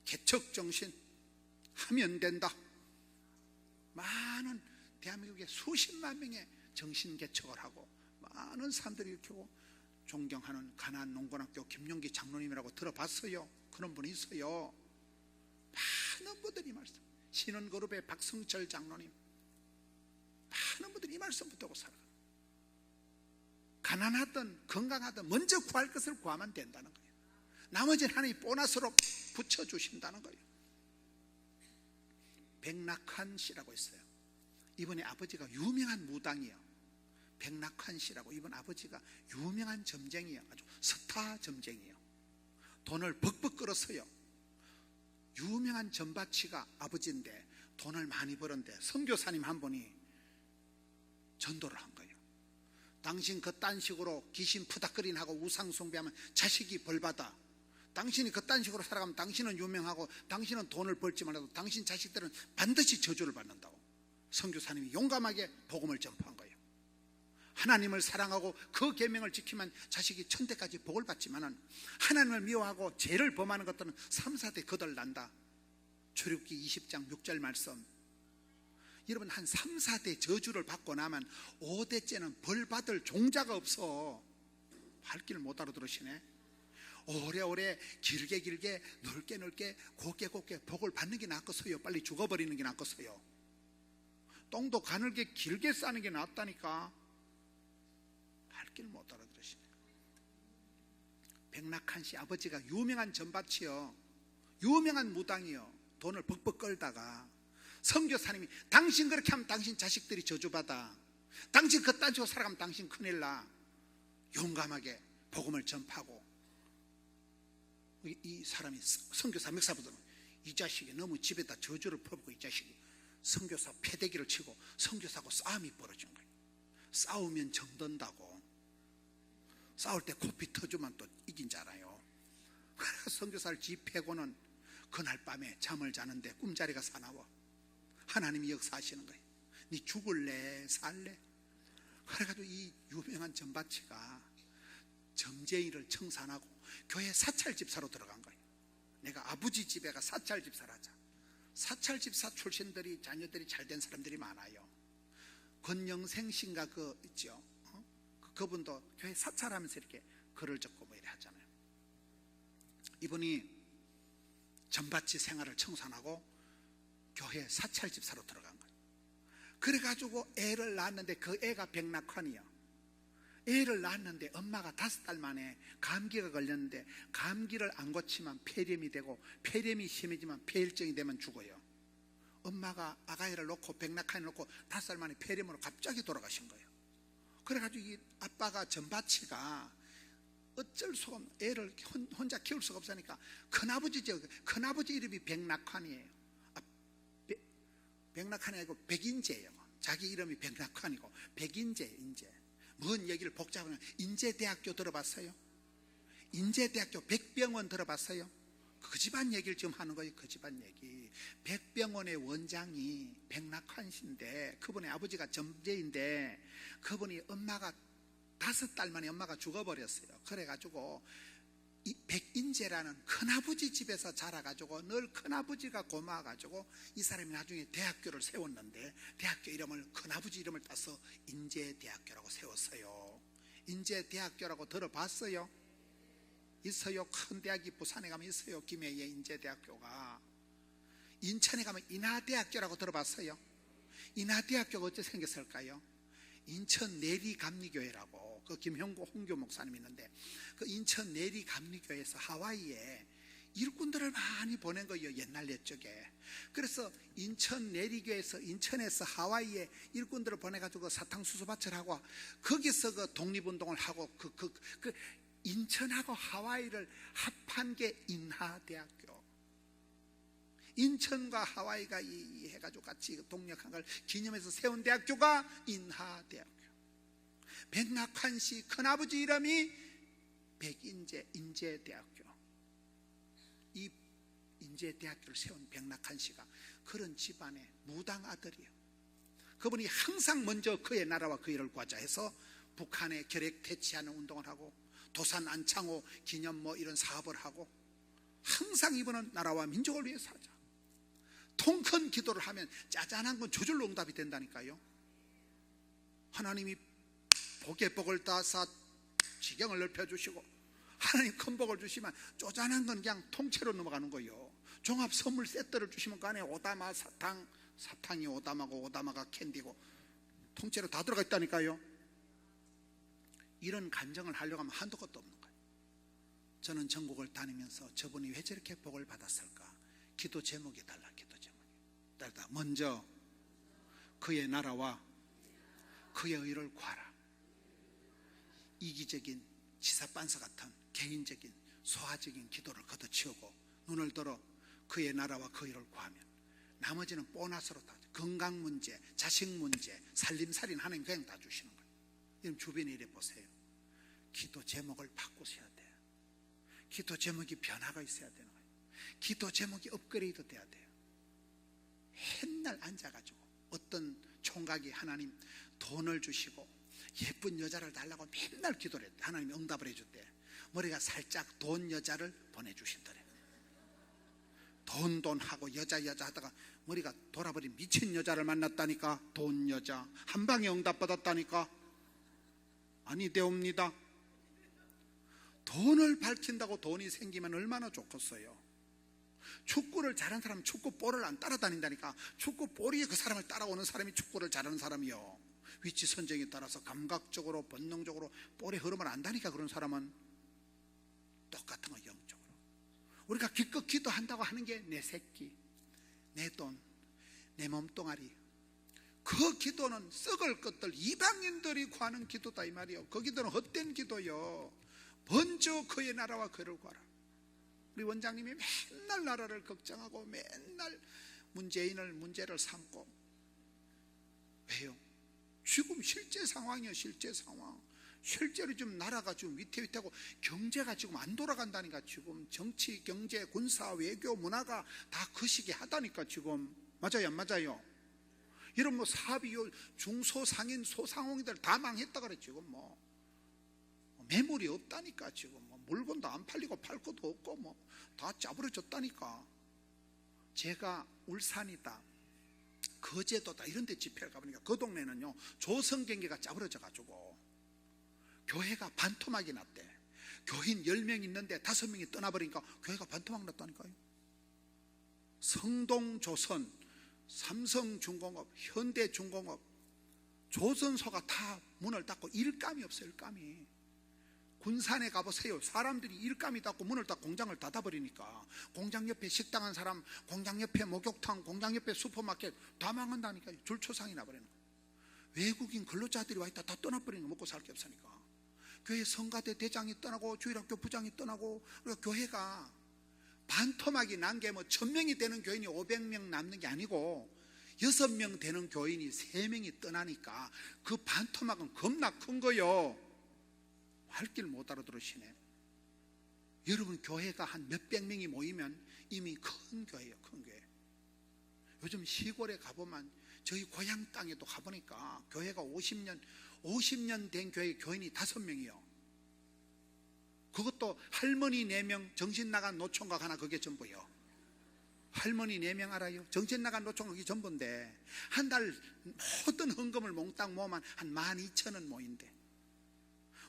Speaker 1: 개척정신 하면 된다. 많은 대한민국의 수십만 명의 정신 개척을 하고 많은 사람들이 일으키고, 존경하는 가나안 농군학교 김용기 장로님이라고 들어봤어요? 그런 분이 있어요. 많은 분들이 말씀, 신원그룹의 박성철 장로님, 많은 분들이 이 말씀 붙들고 살아가요. 가난하든 건강하든 먼저 구할 것을 구하면 된다는 거예요. 나머지는 하나님이 보너스로 붙여주신다는 거예요. 백낙환 씨라고 있어요. 이분의 아버지가 유명한 무당이에요. 백낙환 씨라고, 이분 아버지가 유명한 점쟁이에요. 아주 스타 점쟁이에요. 돈을 벅벅 끌었어요. 유명한 전바치가 아버지인데 돈을 많이 벌었는데 선교사님 한 분이 전도를 한 거예요. 당신 그딴 식으로 귀신 푸닥거리하고 우상 숭배하면 자식이 벌받아. 당신이 그딴 식으로 살아가면 당신은 유명하고 당신은 돈을 벌지 말라도 당신 자식들은 반드시 저주를 받는다고. 선교사님이 용감하게 복음을 전파한 거예요. 하나님을 사랑하고 그 계명을 지키면 자식이 천대까지 복을 받지만은, 하나님을 미워하고 죄를 범하는 것들은 3, 4대 거덜난다. 출애굽기 20장 6절 말씀. 여러분, 한 3, 4대 저주를 받고 나면 5대째는 벌 받을 종자가 없어. 발길을 못 알아들으시네. 오래오래 길게 넓게 곱게 복을 받는 게 낫겠어요? 빨리 죽어버리는 게 낫겠어요? 똥도 가늘게 길게 싸는 게 낫다니까. 발길을 못 알아들으시네. 백낙환 씨 아버지가 유명한 전밭이요, 유명한 무당이요. 돈을 벅벅 끌다가 선교사님이 당신 그렇게 하면 당신 자식들이 저주받아, 당신 그딴 식으로 살아가면 당신 큰일 나. 용감하게 복음을 전파하고, 이 사람이 선교사 목사보다는 이 자식이 너무 집에다 저주를 퍼붓고 이 자식이 선교사 패대기를 치고 선교사하고 싸움이 벌어진 거예요. 싸우면 정든다고. 싸울 때 코피 터주면 또 이긴 줄 알아요. 그래서 선교사를 집해고는 그날 밤에 잠을 자는데 꿈자리가 사나워. 하나님이 역사하시는 거예요. 네 죽을래 살래? 그래가지고 이 유명한 전바치가 점쟁이를 청산하고 교회 사찰집사로 들어간 거예요. 내가 아버지 집에 가 사찰집사를 하자. 사찰집사 출신들이, 자녀들이 잘된 사람들이 많아요. 권영생 씨인가 그 있죠. 그분도 교회 사찰하면서 이렇게 글을 적고 뭐 이래 하잖아요. 이분이 전밭지 생활을 청산하고 교회 사찰집사로 들어간 거예요. 그래가지고 애를 낳았는데 그 애가 백낙환이요. 애를 낳았는데 엄마가 5달 만에 감기가 걸렸는데 감기를 안 고치면 폐렴이 되고 폐렴이 심해지면 폐혈증이 되면 죽어요. 엄마가 아가이를 놓고 백낙환을 놓고 5살 만에 폐렴으로 갑자기 돌아가신 거예요. 그래가지고 이 아빠가 전바치가 어쩔 수가 없는, 애를 혼자 키울 수가 없으니까 큰아버지죠. 큰아버지 이름이 백낙환이에요. 백낙환이 아니고 백인재예요. 자기 이름이 백낙환이고 백인재. 인재. 뭔 얘기를 복잡하면 인재대학교 들어봤어요? 인재대학교 백병원 들어봤어요? 그 집안 얘기를 지금 하는 거예요. 그 집안 얘기. 백병원의 원장이 백낙환 씨인데, 그분의 아버지가 점재인데, 그분이 엄마가 5달 만에 엄마가 죽어버렸어요. 그래가지고 이 백인재라는 큰아버지 집에서 자라가지고 늘 큰아버지가 고마워가지고 이 사람이 나중에 대학교를 세웠는데, 대학교 이름을 큰아버지 이름을 따서 인재대학교라고 세웠어요. 인재대학교라고 들어봤어요? 있어요. 큰 대학이 부산에 가면 있어요. 김해에 인재대학교가. 인천에 가면 인하대학교라고 들어봤어요? 인하대학교가 어째 생겼을까요? 인천 내리감리교회라고, 그 김형구 홍교 목사님 있는데, 그 인천 내리감리교회에서 하와이에 일꾼들을 많이 보낸 거예요. 옛날 옛적에. 그래서 인천 내리교회에서, 인천에서 하와이에 일꾼들을 보내가지고 사탕수수밭을 하고, 거기서 그 독립운동을 하고, 인천하고 하와이를 합한 게 인하대학교. 인천과 하와이가 해가지고 같이 동력한 걸 기념해서 세운 대학교가 인하대학교. 백낙환 씨 큰아버지 이름이 백인재, 인재대학교. 이 인재대학교를 세운 백낙환 씨가 그런 집안의 무당 아들이에요. 그분이 항상 먼저 그의 나라와 그 일을 구하자 해서 북한에 결핵 퇴치하는 운동을 하고, 도산 안창호 기념 이런 사업을 하고, 항상 이분은 나라와 민족을 위해서 하자. 통 큰 기도를 하면 짜잔한 건 저절로 응답이 된다니까요. 하나님이 복에 복을 따사 지경을 넓혀주시고, 하나님 큰 복을 주시면 쪼잔한 건 그냥 통째로 넘어가는 거예요. 종합 선물 세트를 주시면 그 안에 오다마 사탕이 오다마고 오다마가 캔디고 통째로 다 들어가 있다니까요. 이런 간증을 하려고 하면 한도 끝도 없는 거예요. 저는 전국을 다니면서 저분이 왜 저렇게 복을 받았을까? 기도 제목이 달라. 기도 제목이 달라. 먼저 그의 나라와 그의 의를 구하라. 이기적인 지사반사 같은 개인적인 소화적인 기도를 걷어치우고 눈을 들어 그의 나라와 그 의를 구하면 나머지는 보너스로 다, 건강 문제, 자식 문제, 살림살이는 하나님 그냥 다 주시는 거예요. 여러분 주변에 이래 보세요. 기도 제목을 바꾸셔야 돼요. 기도 제목이 변화가 있어야 되는 거예요. 기도 제목이 업그레이드 돼야 돼요. 맨날 앉아가지고 어떤 총각이 하나님 돈을 주시고 예쁜 여자를 달라고 맨날 기도를 했대. 하나님이 응답을 해줬대. 머리가 살짝 돈 여자를 보내주신더래. 돈 하고 여자 하다가 머리가 돌아버린 미친 여자를 만났다니까. 돈 여자 한 방에 응답 받았다니까. 아니 되옵니다. 돈을 밝힌다고 돈이 생기면 얼마나 좋겠어요. 축구를 잘하는 사람은 축구 볼을 안 따라다닌다니까. 축구 볼이 그 사람을 따라오는 사람이 축구를 잘하는 사람이요. 위치 선정에 따라서 감각적으로 본능적으로 볼의 흐름을 안다니까. 그런 사람은 똑같은 거 영적으로. 우리가 기껏 기도한다고 하는 게 내 새끼, 내 돈, 내 몸뚱아리, 그 기도는 썩을 것들 이방인들이 구하는 기도다 이 말이요. 그 기도는 헛된 기도요. 먼저 그의 나라와 그를 구하라. 우리 원장님이 맨날 나라를 걱정하고 맨날 문제를 삼고. 왜요? 지금 실제 상황이요. 실제 상황. 실제로 지금 나라가 지금 위태위태하고 경제가 지금 안 돌아간다니까. 지금 정치, 경제, 군사, 외교, 문화가 다 그 시기에 하다니까 지금. 맞아요 안 맞아요? 이런 사업이 중소상인 소상공인들 다 망했다 그래. 지금 매물이 없다니까. 지금 물건도 안 팔리고 팔 것도 없고 다 짜부러졌다니까. 제가 울산이다, 거제도다 이런 데 집회를 가보니까 그 동네는요 조선 경계가 짜부러져 가지고 교회가 반토막이 났대. 교인 10명 있는데 5명이 떠나버리니까 교회가 반토막 났다니까요. 성동조선, 삼성중공업, 현대중공업, 조선소가 다 문을 닫고 일감이 없어요. 일감이. 군산에 가보세요. 사람들이 일감이 닫고 문을 닫고 공장을 닫아버리니까 공장 옆에 식당 한 사람, 공장 옆에 목욕탕, 공장 옆에 슈퍼마켓 다 망한다니까요. 줄초상이 나버리는 거예요. 외국인 근로자들이 와있다 다 떠나버리는 거. 먹고 살 게 없으니까. 교회 성가대 대장이 떠나고 주일학교 부장이 떠나고, 그리고 교회가 반토막이 난 게 뭐 1000명이 되는 교인이 500명 남는 게 아니고 6명 되는 교인이 3명이 떠나니까 그 반토막은 겁나 큰 거요. 할 길 못 알아들으시네. 여러분, 교회가 한 몇백 명이 모이면 이미 큰 교회예요. 큰 교회. 요즘 시골에 가보면, 저희 고향 땅에도 가보니까 교회가 50년 된 교회 교인이 5명이요. 그것도 할머니 4명, 정신 나간 노총각 하나, 그게 전부요. 할머니 4명 알아요? 정신 나간 노총각이 전부인데, 한 달 모든 헌금을 몽땅 모으면 한 12,000원 모인대.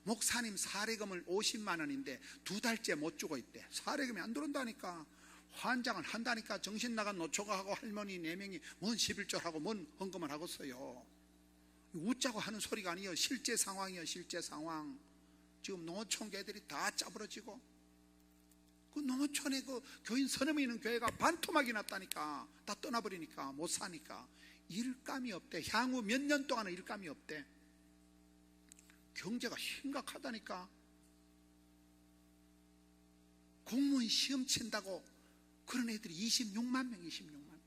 Speaker 1: 목사님 사례금을 50만 원인데 2달째 못 주고 있대. 사례금이 안 들어온다니까. 환장을 한다니까. 정신 나간 노총각하고 할머니 4명이 뭔 11조하고 뭔 헌금을 하고 있어요. 웃자고 하는 소리가 아니에요. 실제 상황이에요. 실제 상황. 지금 농어촌 교회들이 다 짜부러지고, 그 농어촌에 그 교인 30명 있는 교회가 반토막이 났다니까. 다 떠나버리니까, 못 사니까. 일감이 없대. 향후 몇 년 동안은 일감이 없대. 경제가 심각하다니까. 공무원 시험 친다고 그런 애들이 26만 명.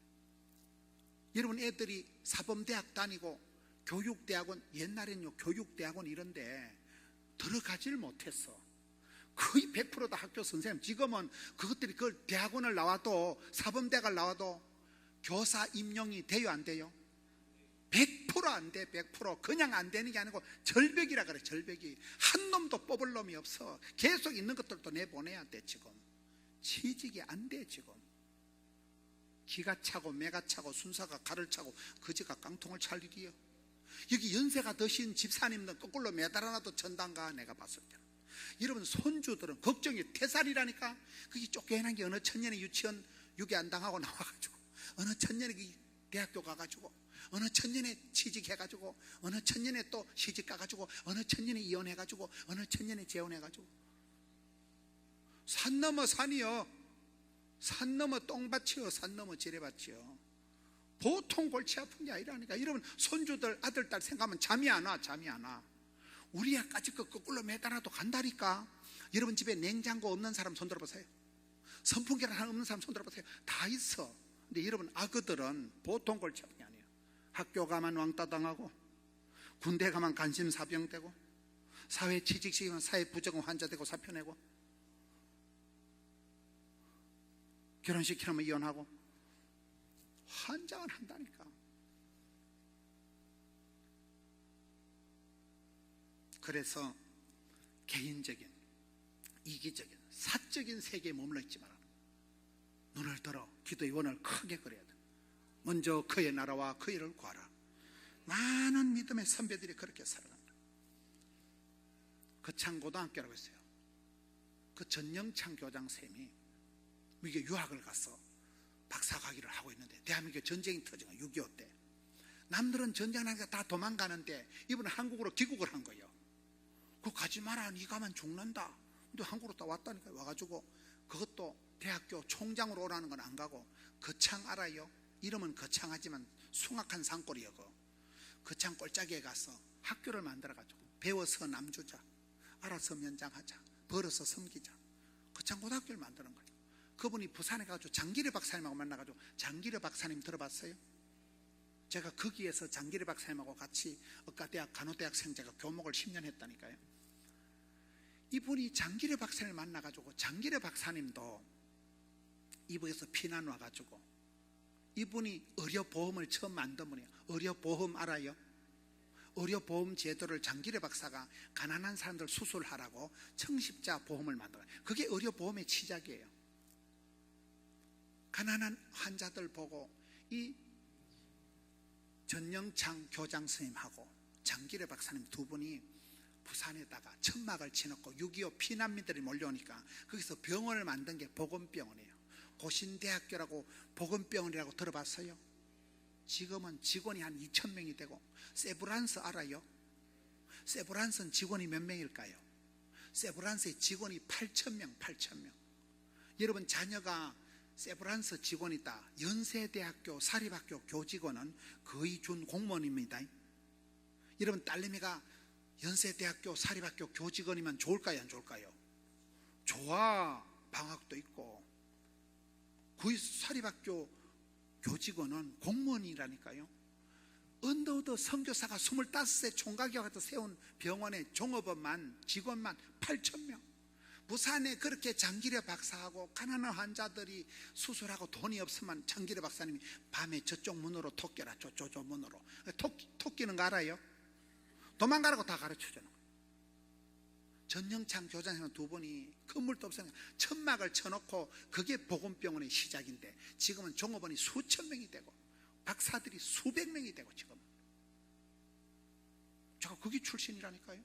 Speaker 1: 여러분, 애들이 사범대학 다니고 교육대학원, 옛날에는요 교육대학원 이런데 들어가질 못했어. 거의 100%다 학교 선생님. 지금은 그것들이 그 대학원을 나와도, 사범대학을 나와도 교사 임용이 돼요, 안 돼요? 100% 안 돼. 100%. 그냥 안 되는 게 아니고 절벽이라 그래. 절벽이. 한 놈도 뽑을 놈이 없어. 계속 있는 것들도 내보내야 돼. 지금 취직이 안 돼. 지금 기가 차고 매가 차고 순사가 가를 차고 거지가 깡통을 찰 일이요. 여기 연세가 드신 집사님들 거꾸로 매달아놔도 전단가. 내가 봤을 때 여러분, 손주들은 걱정이 태살이라니까. 그게 쫓겨난 게 어느 천년에 유치원 유기 안 당하고 나와가지고, 어느 천년에 대학교 가가지고, 어느 천년에 취직해가지고, 어느 천년에 또 시집 가가지고, 어느 천년에 이혼해가지고, 어느 천년에 재혼해가지고. 산 넘어 산이요. 산 넘어 똥밭이요. 산 넘어 지뢰밭이요. 보통 골치 아픈 게 아니라니까. 여러분, 손주들 아들 딸 생각하면 잠이 안 와. 잠이 안 와. 우리 애까지 그 거꾸로 매달아도 간다니까. 여러분, 집에 냉장고 없는 사람 손 들어보세요. 선풍기를 하나 없는 사람 손 들어보세요. 다 있어. 근데 여러분, 아그들은 보통 골치 아픈 게 아니에요. 학교 가면 왕따 당하고, 군대 가면 간심사병 되고, 사회 취직시키면 사회 부적응 환자 되고 사표 내고, 결혼시키면 이혼하고, 환장을 한다니까. 그래서 개인적인, 이기적인, 사적인 세계에 머물러 있지 마라. 눈을 들어 기도의 원을 크게 그려야 돼. 먼저 그의 나라와 그의 일을 구하라. 많은 믿음의 선배들이 그렇게 살아갑니다. 거창고등학교라고 했어요. 그 전영창 교장쌤이 미국에 유학을 가서 박사학위를 하고 있는데, 대한민국에 전쟁이 터진 거예요. 6.25 때. 남들은 전쟁 나니까 다 도망가는데 이분은 한국으로 귀국을 한 거예요. 그거 가지 마라. 니 가면 죽는다. 근데 한국으로 다 왔다니까. 와가지고 그것도 대학교 총장으로 오라는 건 안 가고, 거창 알아요? 이름은 거창하지만 숭악한 산골이요. 거창 꼴짜기에 가서 학교를 만들어가지고 배워서 남주자, 알아서 면장하자, 벌어서 섬기자, 거창 고등학교를 만드는 거예요. 그분이 부산에 가가지고 장기려 박사님하고 만나가지고, 장기려 박사님 들어봤어요? 제가 거기에서 장기려 박사님하고 같이 의과대학 간호대학생제가 교목을 10년 했다니까요. 이분이 장기려 박사님을 만나가지고, 장기려 박사님도 이북에서 피난 와가지고, 이분이 의료보험을 처음 만든 분이에요. 의료보험 알아요? 의료보험 제도를 장기려 박사가 가난한 사람들 수술하라고 청십자 보험을 만들어요. 그게 의료보험의 시작이에요. 가난한 환자들 보고 이 전영창 교장 선생님하고 장기려 박사님 두 분이 부산에다가 천막을 치놓고 6.25 피난민들이 몰려오니까 거기서 병원을 만든 게 보건병원이에요. 고신대학교라고 보건병원이라고 들어봤어요? 지금은 직원이 한 2,000명이 되고, 세브란스 알아요? 세브란스는 직원이 몇 명일까요? 세브란스의 직원이 8,000명. 여러분, 자녀가 세브란스 직원이다. 연세대학교 사립학교 교직원은 거의 준 공무원입니다. 여러분, 딸내미가 연세대학교 사립학교 교직원이면 좋을까요, 안 좋을까요? 좋아. 방학도 있고. 사립학교 교직원은 공무원이라니까요. 언더우드 선교사가 25세 총각이 와서 세운 병원의 종업원만 직원만 8,000명. 부산에 그렇게 장기래 박사하고 가난한 환자들이 수술하고 돈이 없으면 장기래 박사님이 밤에 저쪽 문으로 토끼라, 저쪽 문으로. 토끼는 거 알아요? 도망가라고 다 가르쳐주는 거예요. 전영창 교장선생 두 분이 건물도 없으니까 천막을 쳐놓고 그게 보건병원의 시작인데 지금은 종업원이 수천 명이 되고 박사들이 수백 명이 되고 지금 제가 거기 출신이라니까요.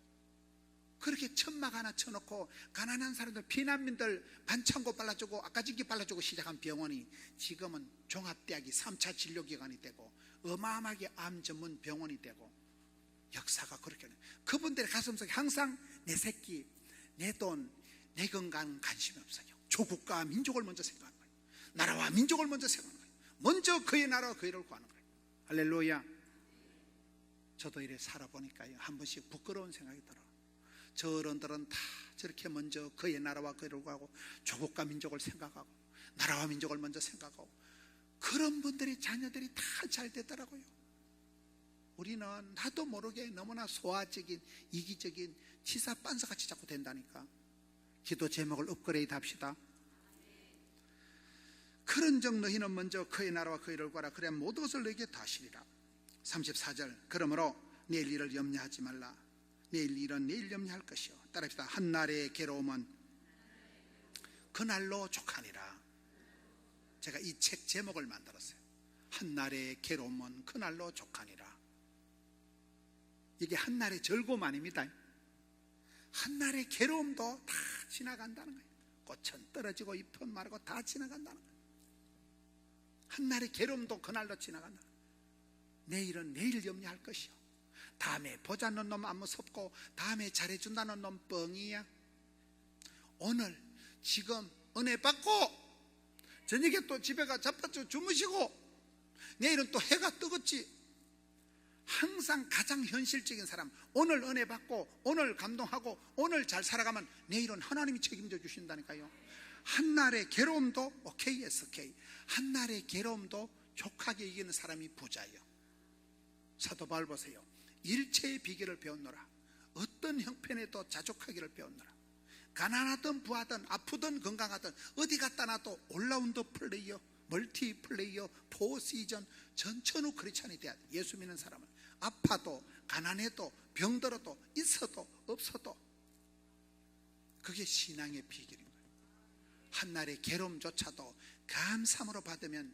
Speaker 1: 그렇게 천막 하나 쳐놓고 가난한 사람들 피난민들 반창고 발라주고 아까진기 발라주고 시작한 병원이 지금은 종합대학이 3차 진료기관이 되고 어마어마하게 암 전문 병원이 되고 역사가 그렇게. 그분들의 가슴속에 항상 내 새끼, 내 돈, 내 건강 관심이 없어요. 조국과 민족을 먼저 생각하는 거예요. 나라와 민족을 먼저 생각하는 거예요. 먼저 그의 나라와 그의 일을 구하는 거예요. 할렐루야. 저도 이래 살아보니까요, 한 번씩 부끄러운 생각이 들어요. 저 어른들은 다 저렇게 먼저 그의 나라와 그의 일을 구하고 조국과 민족을 생각하고 나라와 민족을 먼저 생각하고 그런 분들의 자녀들이 다 잘 되더라고요. 우리는 나도 모르게 너무나 소화적인 이기적인 치사 빤사같이 자꾸 된다니까. 기도 제목을 업그레이드 합시다. 그런즉 너희는 먼저 그의 나라와 그의 일을 구하라. 그래야 모든 것을 너에게 다 하시리라. 34절. 그러므로 내일 일을 염려하지 말라. 내일 일은 내일 염려할 것이요. 따라합시다. 한날의 괴로움은 그날로 족하니라. 제가 이 책 제목을 만들었어요. 한날의 괴로움은 그날로 족하니라. 이게 한날의 즐거움 아닙니다. 한날의 괴로움도 다 지나간다는 거예요. 꽃은 떨어지고 잎은 마르고 다 지나간다는 거예요. 한날의 괴로움도 그날로 지나간다. 내일은 내일 염려할 것이요. 다음에 보자는 놈 안 무섭고 다음에 잘해준다는 놈 뻥이야. 오늘 지금 은혜 받고 저녁에 또 집에 가 자빠져 주무시고 내일은 또 해가 뜨겠지. 항상 가장 현실적인 사람, 오늘 은혜 받고 오늘 감동하고 오늘 잘 살아가면 내일은 하나님이 책임져 주신다니까요. 한날의 괴로움도 오케이 SK, 한날의 괴로움도 족하게 이기는 사람이 부자예요. 사도 바울 보세요. 일체의 비결을 배웠노라. 어떤 형편에도 자족하기를 배웠노라. 가난하든 부하든 아프든 건강하든 어디 갔다 놔도 올라운드 플레이어, 멀티 플레이어, 포시전 전천후 크리스찬이 돼야 돼. 예수 믿는 사람은 아파도 가난해도 병들어도 있어도 없어도 그게 신앙의 비결인 거예요. 한날의 괴로움조차도 감사함으로 받으면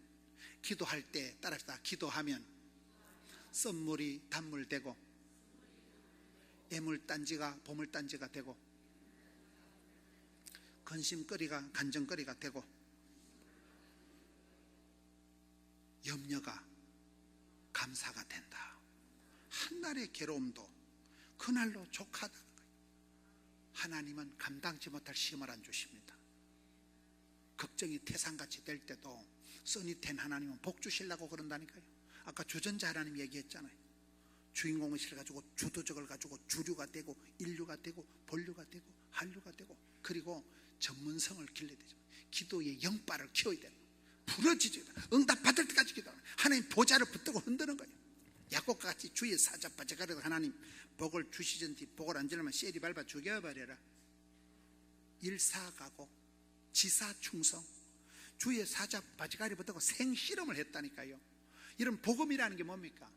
Speaker 1: 기도할 때 따라합시다. 기도하면 썸물이 단물 되고 애물단지가 보물단지가 되고 근심거리가 간정거리가 되고 염려가 감사가 된다. 한날의 괴로움도 그날로 족하다는 거예요. 하나님은 감당치 못할 시험을 안 주십니다. 걱정이 태산같이 될 때도 써니텐 하나님은 복 주시려고 그런다니까요. 아까 주전자 하나님 얘기했잖아요. 주인공의식을 가지고 주도적을 가지고 주류가 되고 인류가 되고 본류가 되고 한류가 되고 그리고 전문성을 길러야 되죠. 기도의 영빨을 키워야 돼요. 부러지죠. 응답 받을 때까지 기도하는 하나님 보좌를 붙들고 흔드는 거예요. 야곱과 같이 주의 사자 빠져가려고 하나님 복을 주시전지 복을 안 주려면 쎄리 밟아 죽여버려라. 일사가고 지사충성 주의 사자 바지가리 붙들고 생실험을 했다니까요. 이런 복음이라는 게 뭡니까?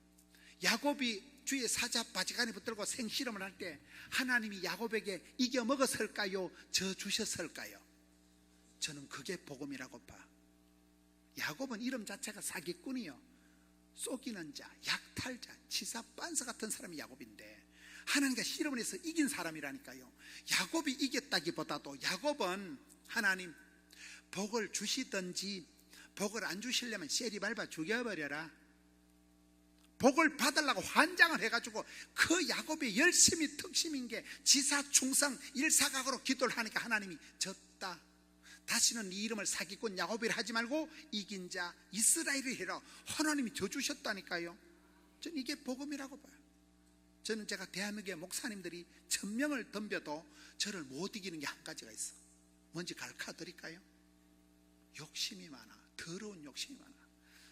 Speaker 1: 야곱이 주의 사자 바지가리 붙들고 생실험을 할 때 하나님이 야곱에게 이겨 먹었을까요? 져 주셨을까요? 저는 그게 복음이라고 봐. 야곱은 이름 자체가 사기꾼이요, 쏘기는 자, 약탈자, 치사 빤사 같은 사람이 야곱인데 하나님과 실험을 해서 이긴 사람이라니까요. 야곱이 이겼다기보다도 야곱은 하나님 복을 주시든지 복을 안 주시려면 쎄리 밟아 죽여버려라. 복을 받으려고 환장을 해가지고 그 야곱의 열심히 특심인 게 지사충성 일사각으로 기도를 하니까 하나님이 졌다. 다시는 이 이름을 사기꾼 야곱이라 하지 말고 이긴 자 이스라엘을 해라. 하나님이 져주셨다니까요. 전 이게 복음이라고 봐요. 제가 대한민국의 목사님들이 1000명을 덤벼도 저를 못 이기는 게 한 가지가 있어. 뭔지 가르쳐 드릴까요? 욕심이 많아. 더러운 욕심이 많아.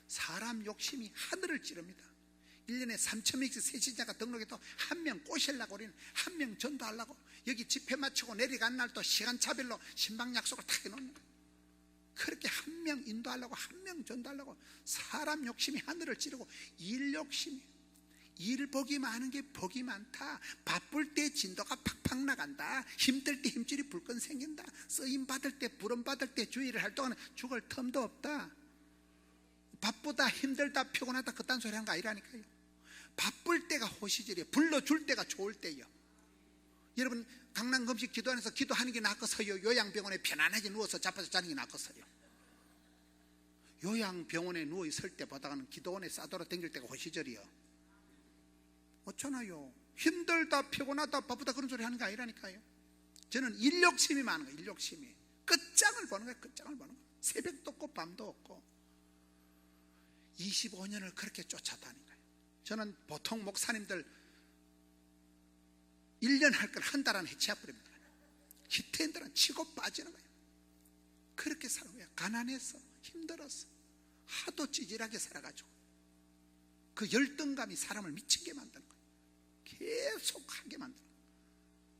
Speaker 1: 사람 욕심이 하늘을 찌릅니다. 1년에 3,000명씩 새신자가 등록해도 한 명 꼬시려고 우리는 한 명 전도하려고 여기 집회 마치고 내려간 날 또 시간차별로 신방 약속을 다 해놓는 거예요. 그렇게 한 명 인도하려고 한 명 전도하려고 사람 욕심이 하늘을 찌르고 일 욕심이 일 복이 많은 게 복이 많다. 바쁠 때 진도가 팍팍 나간다. 힘들 때 힘줄이 불끈 생긴다. 쓰임 받을 때 부름 받을 때 주의를 할 동안 죽을 틈도 없다. 바쁘다 힘들다 피곤하다 그딴 소리 하는 거 아니라니까요. 바쁠 때가 호시절이에요. 불러줄 때가 좋을 때예요. 여러분 강남금식 기도원에서 기도하는 게 낫겠어요? 요양병원에 편안하게 누워서 잡아서 자는 게 낫겠어요? 요양병원에 누워 있을 때보다는 기도원에 싸돌아 댕길 때가 호시절이요. 어쩌나요? 힘들다 피곤하다 바쁘다 그런 소리 하는 거 아니라니까요. 저는 일욕심이 많은 거예요. 일욕심이 끝장을 보는 거예요. 끝장을 보는 거예요. 새벽도 없고 밤도 없고 25년을 그렇게 쫓아다닌 거예요. 저는 보통 목사님들 1년 할 걸 한 달 안에 해치워버립니다. 히트앤들은 치고 빠지는 거예요. 그렇게 사는 거예요. 가난해서 힘들었어. 하도 찌질하게 살아가지고 그 열등감이 사람을 미치게 만드는 거예요. 계속 하게 만드는 거예요.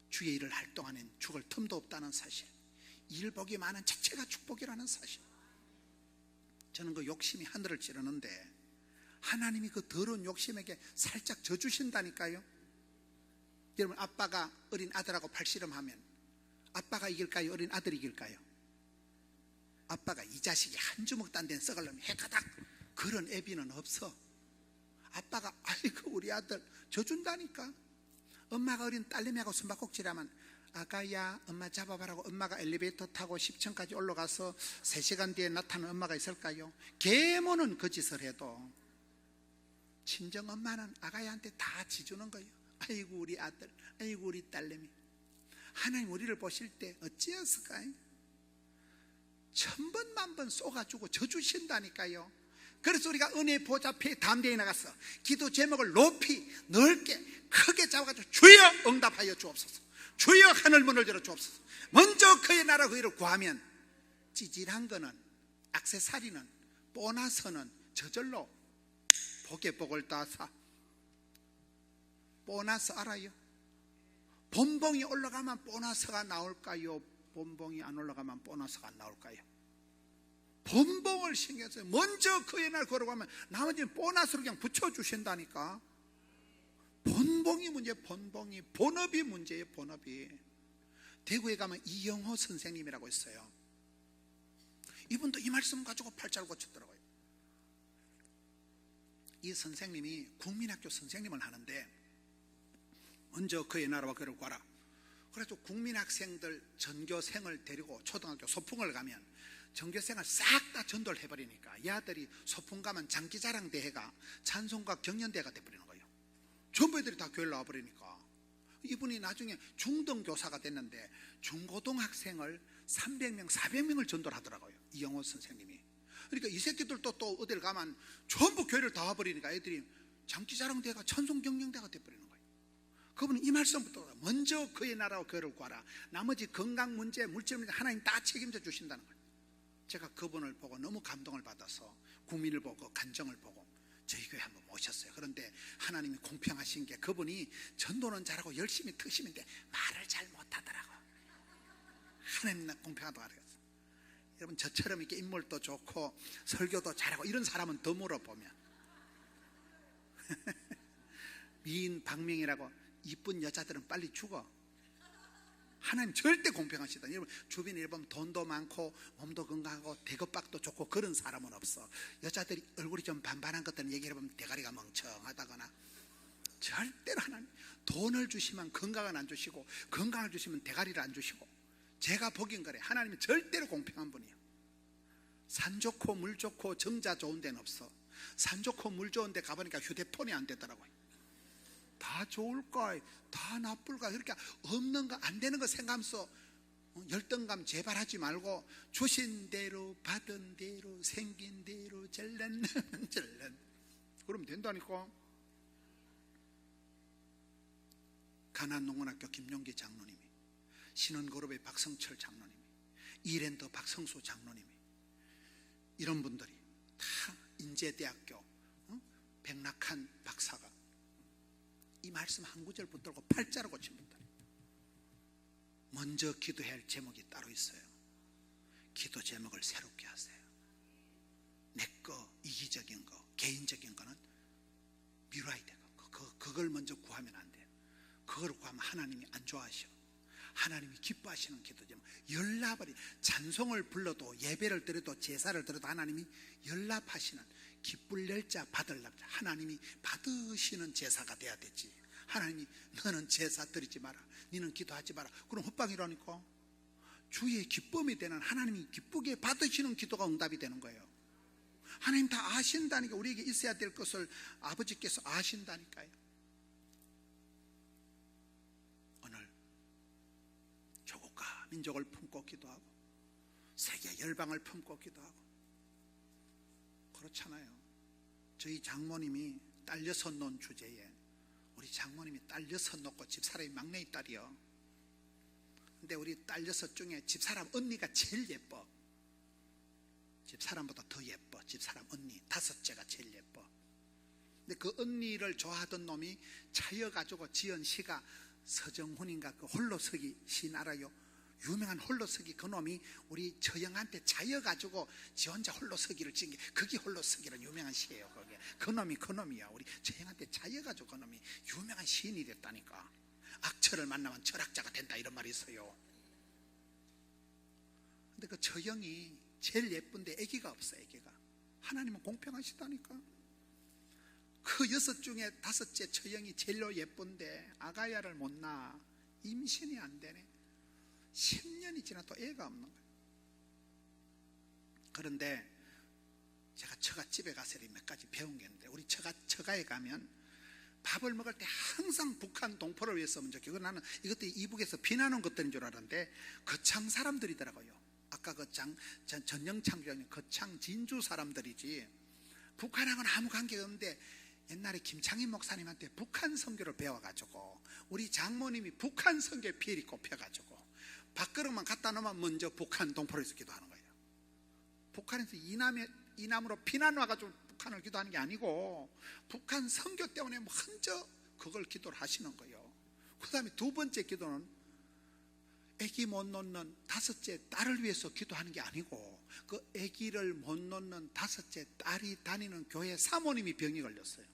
Speaker 1: 주의 일을 할 동안엔 죽을 틈도 없다는 사실, 일복이 많은 자체가 축복이라는 사실. 저는 그 욕심이 하늘을 찌르는데 하나님이 그 더러운 욕심에게 살짝 져주신다니까요. 여러분 아빠가 어린 아들하고 팔씨름하면 아빠가 이길까요? 어린 아들이 이길까요? 아빠가 이 자식이 한 주먹 딴 데는 썩으려면 해가닥 그런 애비는 없어. 아빠가 아이고 우리 아들 져준다니까. 엄마가 어린 딸내미하고 숨바꼭질하면 아가야 엄마 잡아봐라고 엄마가 엘리베이터 타고 10층까지 올라가서 3시간 뒤에 나타나는 엄마가 있을까요? 계모는 그 짓을 해도 친정 엄마는 아가야한테 다 지주는 거예요. 아이고 우리 아들, 아이고 우리 딸내미. 하나님 우리를 보실 때 어찌했을까요? 1000번 만번 쏘가지고 져주신다니까요. 그래서 우리가 은혜 보좌 앞에 담대히 나가서 기도 제목을 높이 넓게 크게 잡아가지고 주여 응답하여 주옵소서, 주여 하늘문을 열어 주옵소서. 먼저 그의 나라 그 일을 구하면 찌질한 거는, 액세서리는, 보너스는 저절로 복에 복을 따사. 보너스 알아요? 본봉이 올라가면 보너스가 나올까요? 본봉이 안 올라가면 보너스가 안 나올까요? 본봉을 신경 써요. 먼저 그의 날 걸어가면 나머지는 보너스로 그냥 붙여주신다니까. 본봉이 문제예요. 본봉이. 본업이 문제예요. 본업이. 대구에 가면 이영호 선생님이라고 있어요. 이분도 이 말씀 가지고 팔자를 고쳤더라고요. 이 선생님이 국민학교 선생님을 하는데 먼저 그의 나라와 그를 구하라. 그래서 국민학생들 전교생을 데리고 초등학교 소풍을 가면 전교생을 싹 다 전도를 해버리니까 이 아들이 소풍 가면 장기자랑 대회가 찬송가 경연대회가 돼버리는 거예요. 전부 애들이 다 교회를 나와버리니까 이분이 나중에 중등교사가 됐는데 중고등학생을 300명 400명을 전도를 하더라고요. 이영호 선생님이. 그러니까 이 새끼들도 또 어딜 가면 전부 교회를 다 와버리니까 애들이 장기자랑 대회가 찬송 경연대회가 돼버리는 거예요. 그분은 이 말씀부터 먼저 그의 나라와 그를 구하라. 나머지 건강 문제, 물질 문제 하나님 다 책임져 주신다는 거예요. 제가 그분을 보고 너무 감동을 받아서 국민을 보고 간정을 보고 저희 교회 한번 모셨어요. 그런데 하나님이 공평하신 게 그분이 전도는 잘하고 열심히 특심인데 말을 잘 못하더라고요. 하나님 공평하다고 그랬어요. 여러분 저처럼 이렇게 인물도 좋고 설교도 잘하고 이런 사람은 더 물어보면 미인 박명이라고 이쁜 여자들은 빨리 죽어. 하나님 절대 공평하시다. 여러분 주변에 보면 돈도 많고 몸도 건강하고 대급박도 좋고 그런 사람은 없어. 여자들이 얼굴이 좀 반반한 것들은 얘기해보면 대가리가 멍청하다거나. 절대로 하나님 돈을 주시면 건강은 안 주시고 건강을 주시면 대가리를 안 주시고. 제가 보긴 그래. 하나님은 절대로 공평한 분이에요. 산 좋고 물 좋고 정자 좋은 데는 없어. 산 좋고 물 좋은 데 가보니까 휴대폰이 안 되더라고요. 다 좋을까 다 나쁠까 그렇게 없는 거 안 되는 거 생각하면서 열등감 제발하지 말고 주신 대로 받은 대로 생긴 대로 절렌 절렌 그러면 된다니까. 가난농원학교 김용기 장로님이, 신원그룹의 박성철 장로님이, 이랜드 박성수 장로님이, 이런 분들이 다 인제대학교 백낙한 박사가 이 말씀 한 구절 붙들고 팔자로 고친 분들. 먼저 기도해야 할 제목이 따로 있어요. 기도 제목을 새롭게 하세요. 내 거, 이기적인 거, 개인적인 거는 미뤄야 되고, 그걸 먼저 구하면 안 돼요. 그걸 구하면 하나님이 안 좋아하셔. 하나님이 기뻐하시는 기도 제목, 연락을, 찬송을 불러도, 예배를 드려도, 제사를 드려도 하나님이 연락하시는, 기쁠 열자 받을 날자, 하나님이 받으시는 제사가 돼야 되지. 하나님이 너는 제사 드리지 마라, 너는 기도하지 마라, 그럼 헛방이라니까. 주의 기쁨이 되는, 하나님이 기쁘게 받으시는 기도가 응답이 되는 거예요. 하나님 다 아신다니까. 우리에게 있어야 될 것을 아버지께서 아신다니까요. 오늘 조국과 민족을 품고 기도하고, 세계 열방을 품고 기도하고, 그렇잖아요. 저희 장모님이 딸 6 놓은 주제에, 우리 장모님이 딸 6 놓고 집사람이 막내의 딸이요. 근데 우리 딸 6 중에 집사람 언니가 제일 예뻐. 집사람보다 더 예뻐. 집사람 언니 5째가 제일 예뻐. 근데 그 언니를 좋아하던 놈이 차여가지고 지은 시가, 서정훈인가 그 홀로서기 시인 알아요? 유명한 홀로서기. 그 놈이 우리 처형한테 차여가지고 지 혼자 홀로서기를 지은 게, 그게 홀로서기라는 유명한 시예요. 그게 그 놈이야. 우리 처형한테 차여가지고 그 놈이 유명한 시인이 됐다니까. 악철을 만나면 철학자가 된다, 이런 말이 있어요. 근데 그 처형이 제일 예쁜데 아기가 없어. 아기가. 하나님은 공평하시다니까. 그 6 중에 5째 처형이 제일로 예쁜데 아가야를 못 낳아. 임신이 안 되네. 10년이 지나도 애가 없는 거예요. 그런데 제가 처갓집에 가서 몇 가지 배운 게 있는데, 우리 처가에 가면 밥을 먹을 때 항상 북한 동포를 위해서 먼저, 나는 이것들이 이북에서 비난한 것들인 줄 알았는데 거창 사람들이더라고요. 아까 그 전영창 교장님 거창 진주 사람들이지 북한하고는 아무 관계가 없는데, 옛날에 김창인 목사님한테 북한 선교를 배워가지고 우리 장모님이 북한 선교에 비엘이 꼽혀가지고 밥그릇만 갖다 놓으면 먼저 북한 동포를 위해서 기도하는 거예요. 북한에서 이남으로 피난 와가지고 북한을 기도하는 게 아니고, 북한 선교 때문에 먼저 그걸 기도를 하시는 거예요. 그 다음에 2번째 기도는 아기 못 놓는 5째 딸을 위해서 기도하는 게 아니고, 그 아기를 못 놓는 5째 딸이 다니는 교회 사모님이 병이 걸렸어요.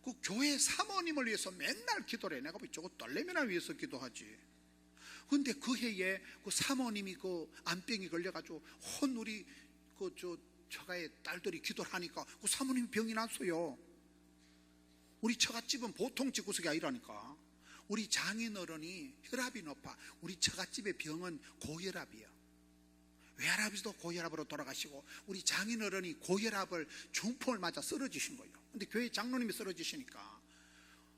Speaker 1: 그 교회 사모님을 위해서 맨날 기도를 해. 내가 뭐 저거 딸내미나 위해서 기도하지. 근데 그 해에 그 사모님이 그 암병이 걸려가지고 우리 처가의 딸들이 기도를 하니까 그 사모님이 병이 났어요. 우리 처갓집은 보통 집구석이 아니라니까. 우리 장인어른이 혈압이 높아. 우리 처갓집의 병은 고혈압이에요. 외할아버지도 고혈압으로 돌아가시고, 우리 장인어른이 고혈압을 중풍을 맞아 쓰러지신 거예요. 근데 교회 장로님이 쓰러지시니까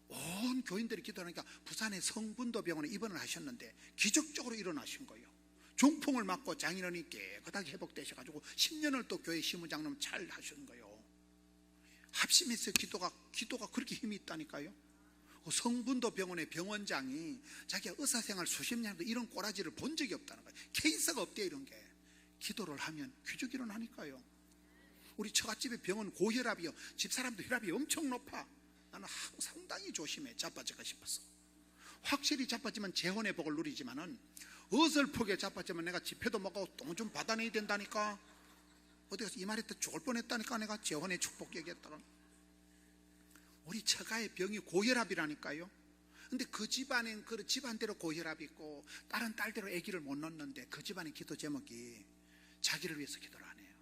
Speaker 1: 온 교인들이 기도하니까 부산의 성분도 병원에 입원을 하셨는데 기적적으로 일어나신 거예요. 중풍을 맞고 장인어른이 깨끗하게 회복되셔가지고 10년을 또 교회 시무장로님 잘 하신 거예요. 합심해서 기도가 그렇게 힘이 있다니까요. 그 성분도 병원의 병원장이 자기가 의사생활 수십 년도 이런 꼬라지를 본 적이 없다는 거예요. 케이스가 없대. 이런 게 기도를 하면 기적이 일어나니까요. 우리 처갓집의 병은 고혈압이요. 집사람도 혈압이 엄청 높아. 나는 상당히 조심해. 자빠질까 싶었어. 확실히 자빠지면 재혼의 복을 누리지만은, 어설프게 자빠지면 내가 집회도 못 가고 돈 좀 받아내야 된다니까. 어디 가서 이 말이 또 죽을 뻔했다니까. 내가 재혼의 축복 얘기했다가. 우리 처가의 병이 고혈압이라니까요. 근데 그 집안엔 그 집안대로 고혈압이 있고 다른 딸대로 아기를 못 낳는데, 그 집안의 기도 제목이 자기를 위해서 기도를 안 해요.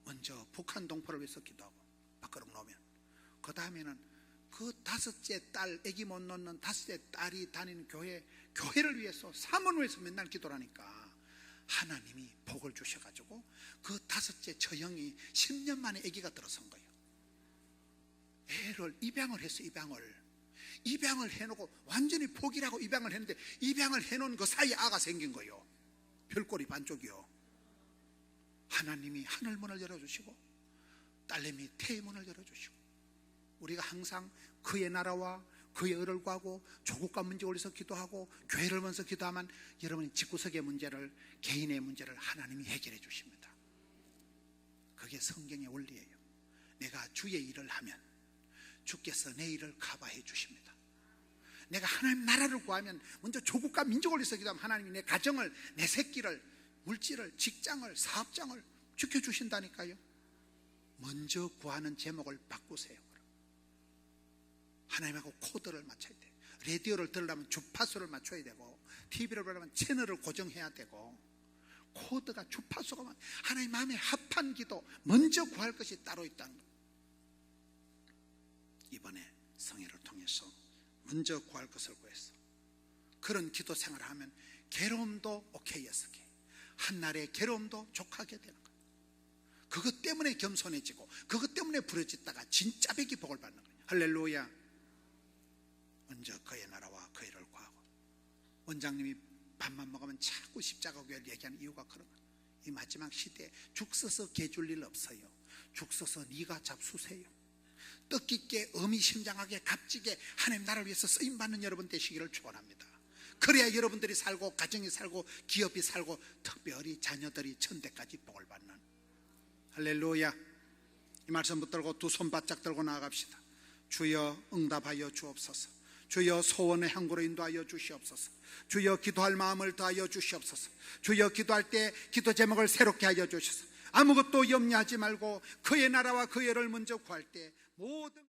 Speaker 1: 먼저 북한 동포를 위해서 기도하고 밥그릇 놓으면, 그 다음에는 그 5째 딸, 아기 못 낳는 5째 딸이 다니는 교회를 위해서, 사모를 위해서 맨날 기도를 하니까 하나님이 복을 주셔가지고 그 5째 처형이 10년 만에 아기가 들어선 거예요. 애를 입양을 했어. 입양을 해놓고 완전히 포기를 하고 입양을 했는데, 입양을 해놓은 그 사이에 아가 생긴 거예요. 별꼬리 반쪽이요. 하나님이 하늘문을 열어주시고 딸내미 태의 문을 열어주시고, 우리가 항상 그의 나라와 그의 의를 구하고 조국과 문제 올려서 기도하고 교회를 먼저 기도하면 여러분의 집구석의 문제를, 개인의 문제를 하나님이 해결해 주십니다. 그게 성경의 원리예요. 내가 주의 일을 하면 주께서 내 일을 커버해 주십니다. 내가 하나님 나라를 구하면 먼저 조국과 민족을 위해서 기도하면 하나님이 내 가정을, 내 새끼를, 물질을, 직장을, 사업장을 지켜주신다니까요. 먼저 구하는 제목을 바꾸세요. 하나님하고 코드를 맞춰야 돼요. 라디오를 들으려면 주파수를 맞춰야 되고, TV를 보려면 채널을 고정해야 되고, 코드가, 주파수가 하나님 마음에 합한 기도, 먼저 구할 것이 따로 있다는 거예요. 이번에 성회를 통해서 먼저 구할 것을 구해서 그런 기도 생활을 하면 괴로움도 오케이였을게, 한날의 괴로움도 족하게 되는 거예요. 그것 때문에 겸손해지고 그것 때문에 부러졌다가 진짜 백이 복을 받는 거예요. 할렐루야. 먼저 그의 나라와 그의 일을 구하고. 원장님이 밥만 먹으면 자꾸 십자가 교회를 얘기하는 이유가 그런 거예요. 이 마지막 시대에 죽 써서 개줄 일 없어요. 죽 써서 네가 잡수세요. 뜻깊게 의미심장하게 값지게 하나님 나라를 위해서 쓰임받는 여러분 되시기를 축원합니다. 그래야 여러분들이 살고 가정이 살고 기업이 살고 특별히 자녀들이 천대까지 복을 받는. 할렐루야. 이 말씀 붙들고 두 손 바짝 들고 나아갑시다. 주여 응답하여 주옵소서. 주여 소원의 항구로 인도하여 주시옵소서. 주여 기도할 마음을 더하여 주시옵소서. 주여 기도할 때 기도 제목을 새롭게 하여 주셔서 아무것도 염려하지 말고 그의 나라와 그의 일을 먼저 구할 때 모든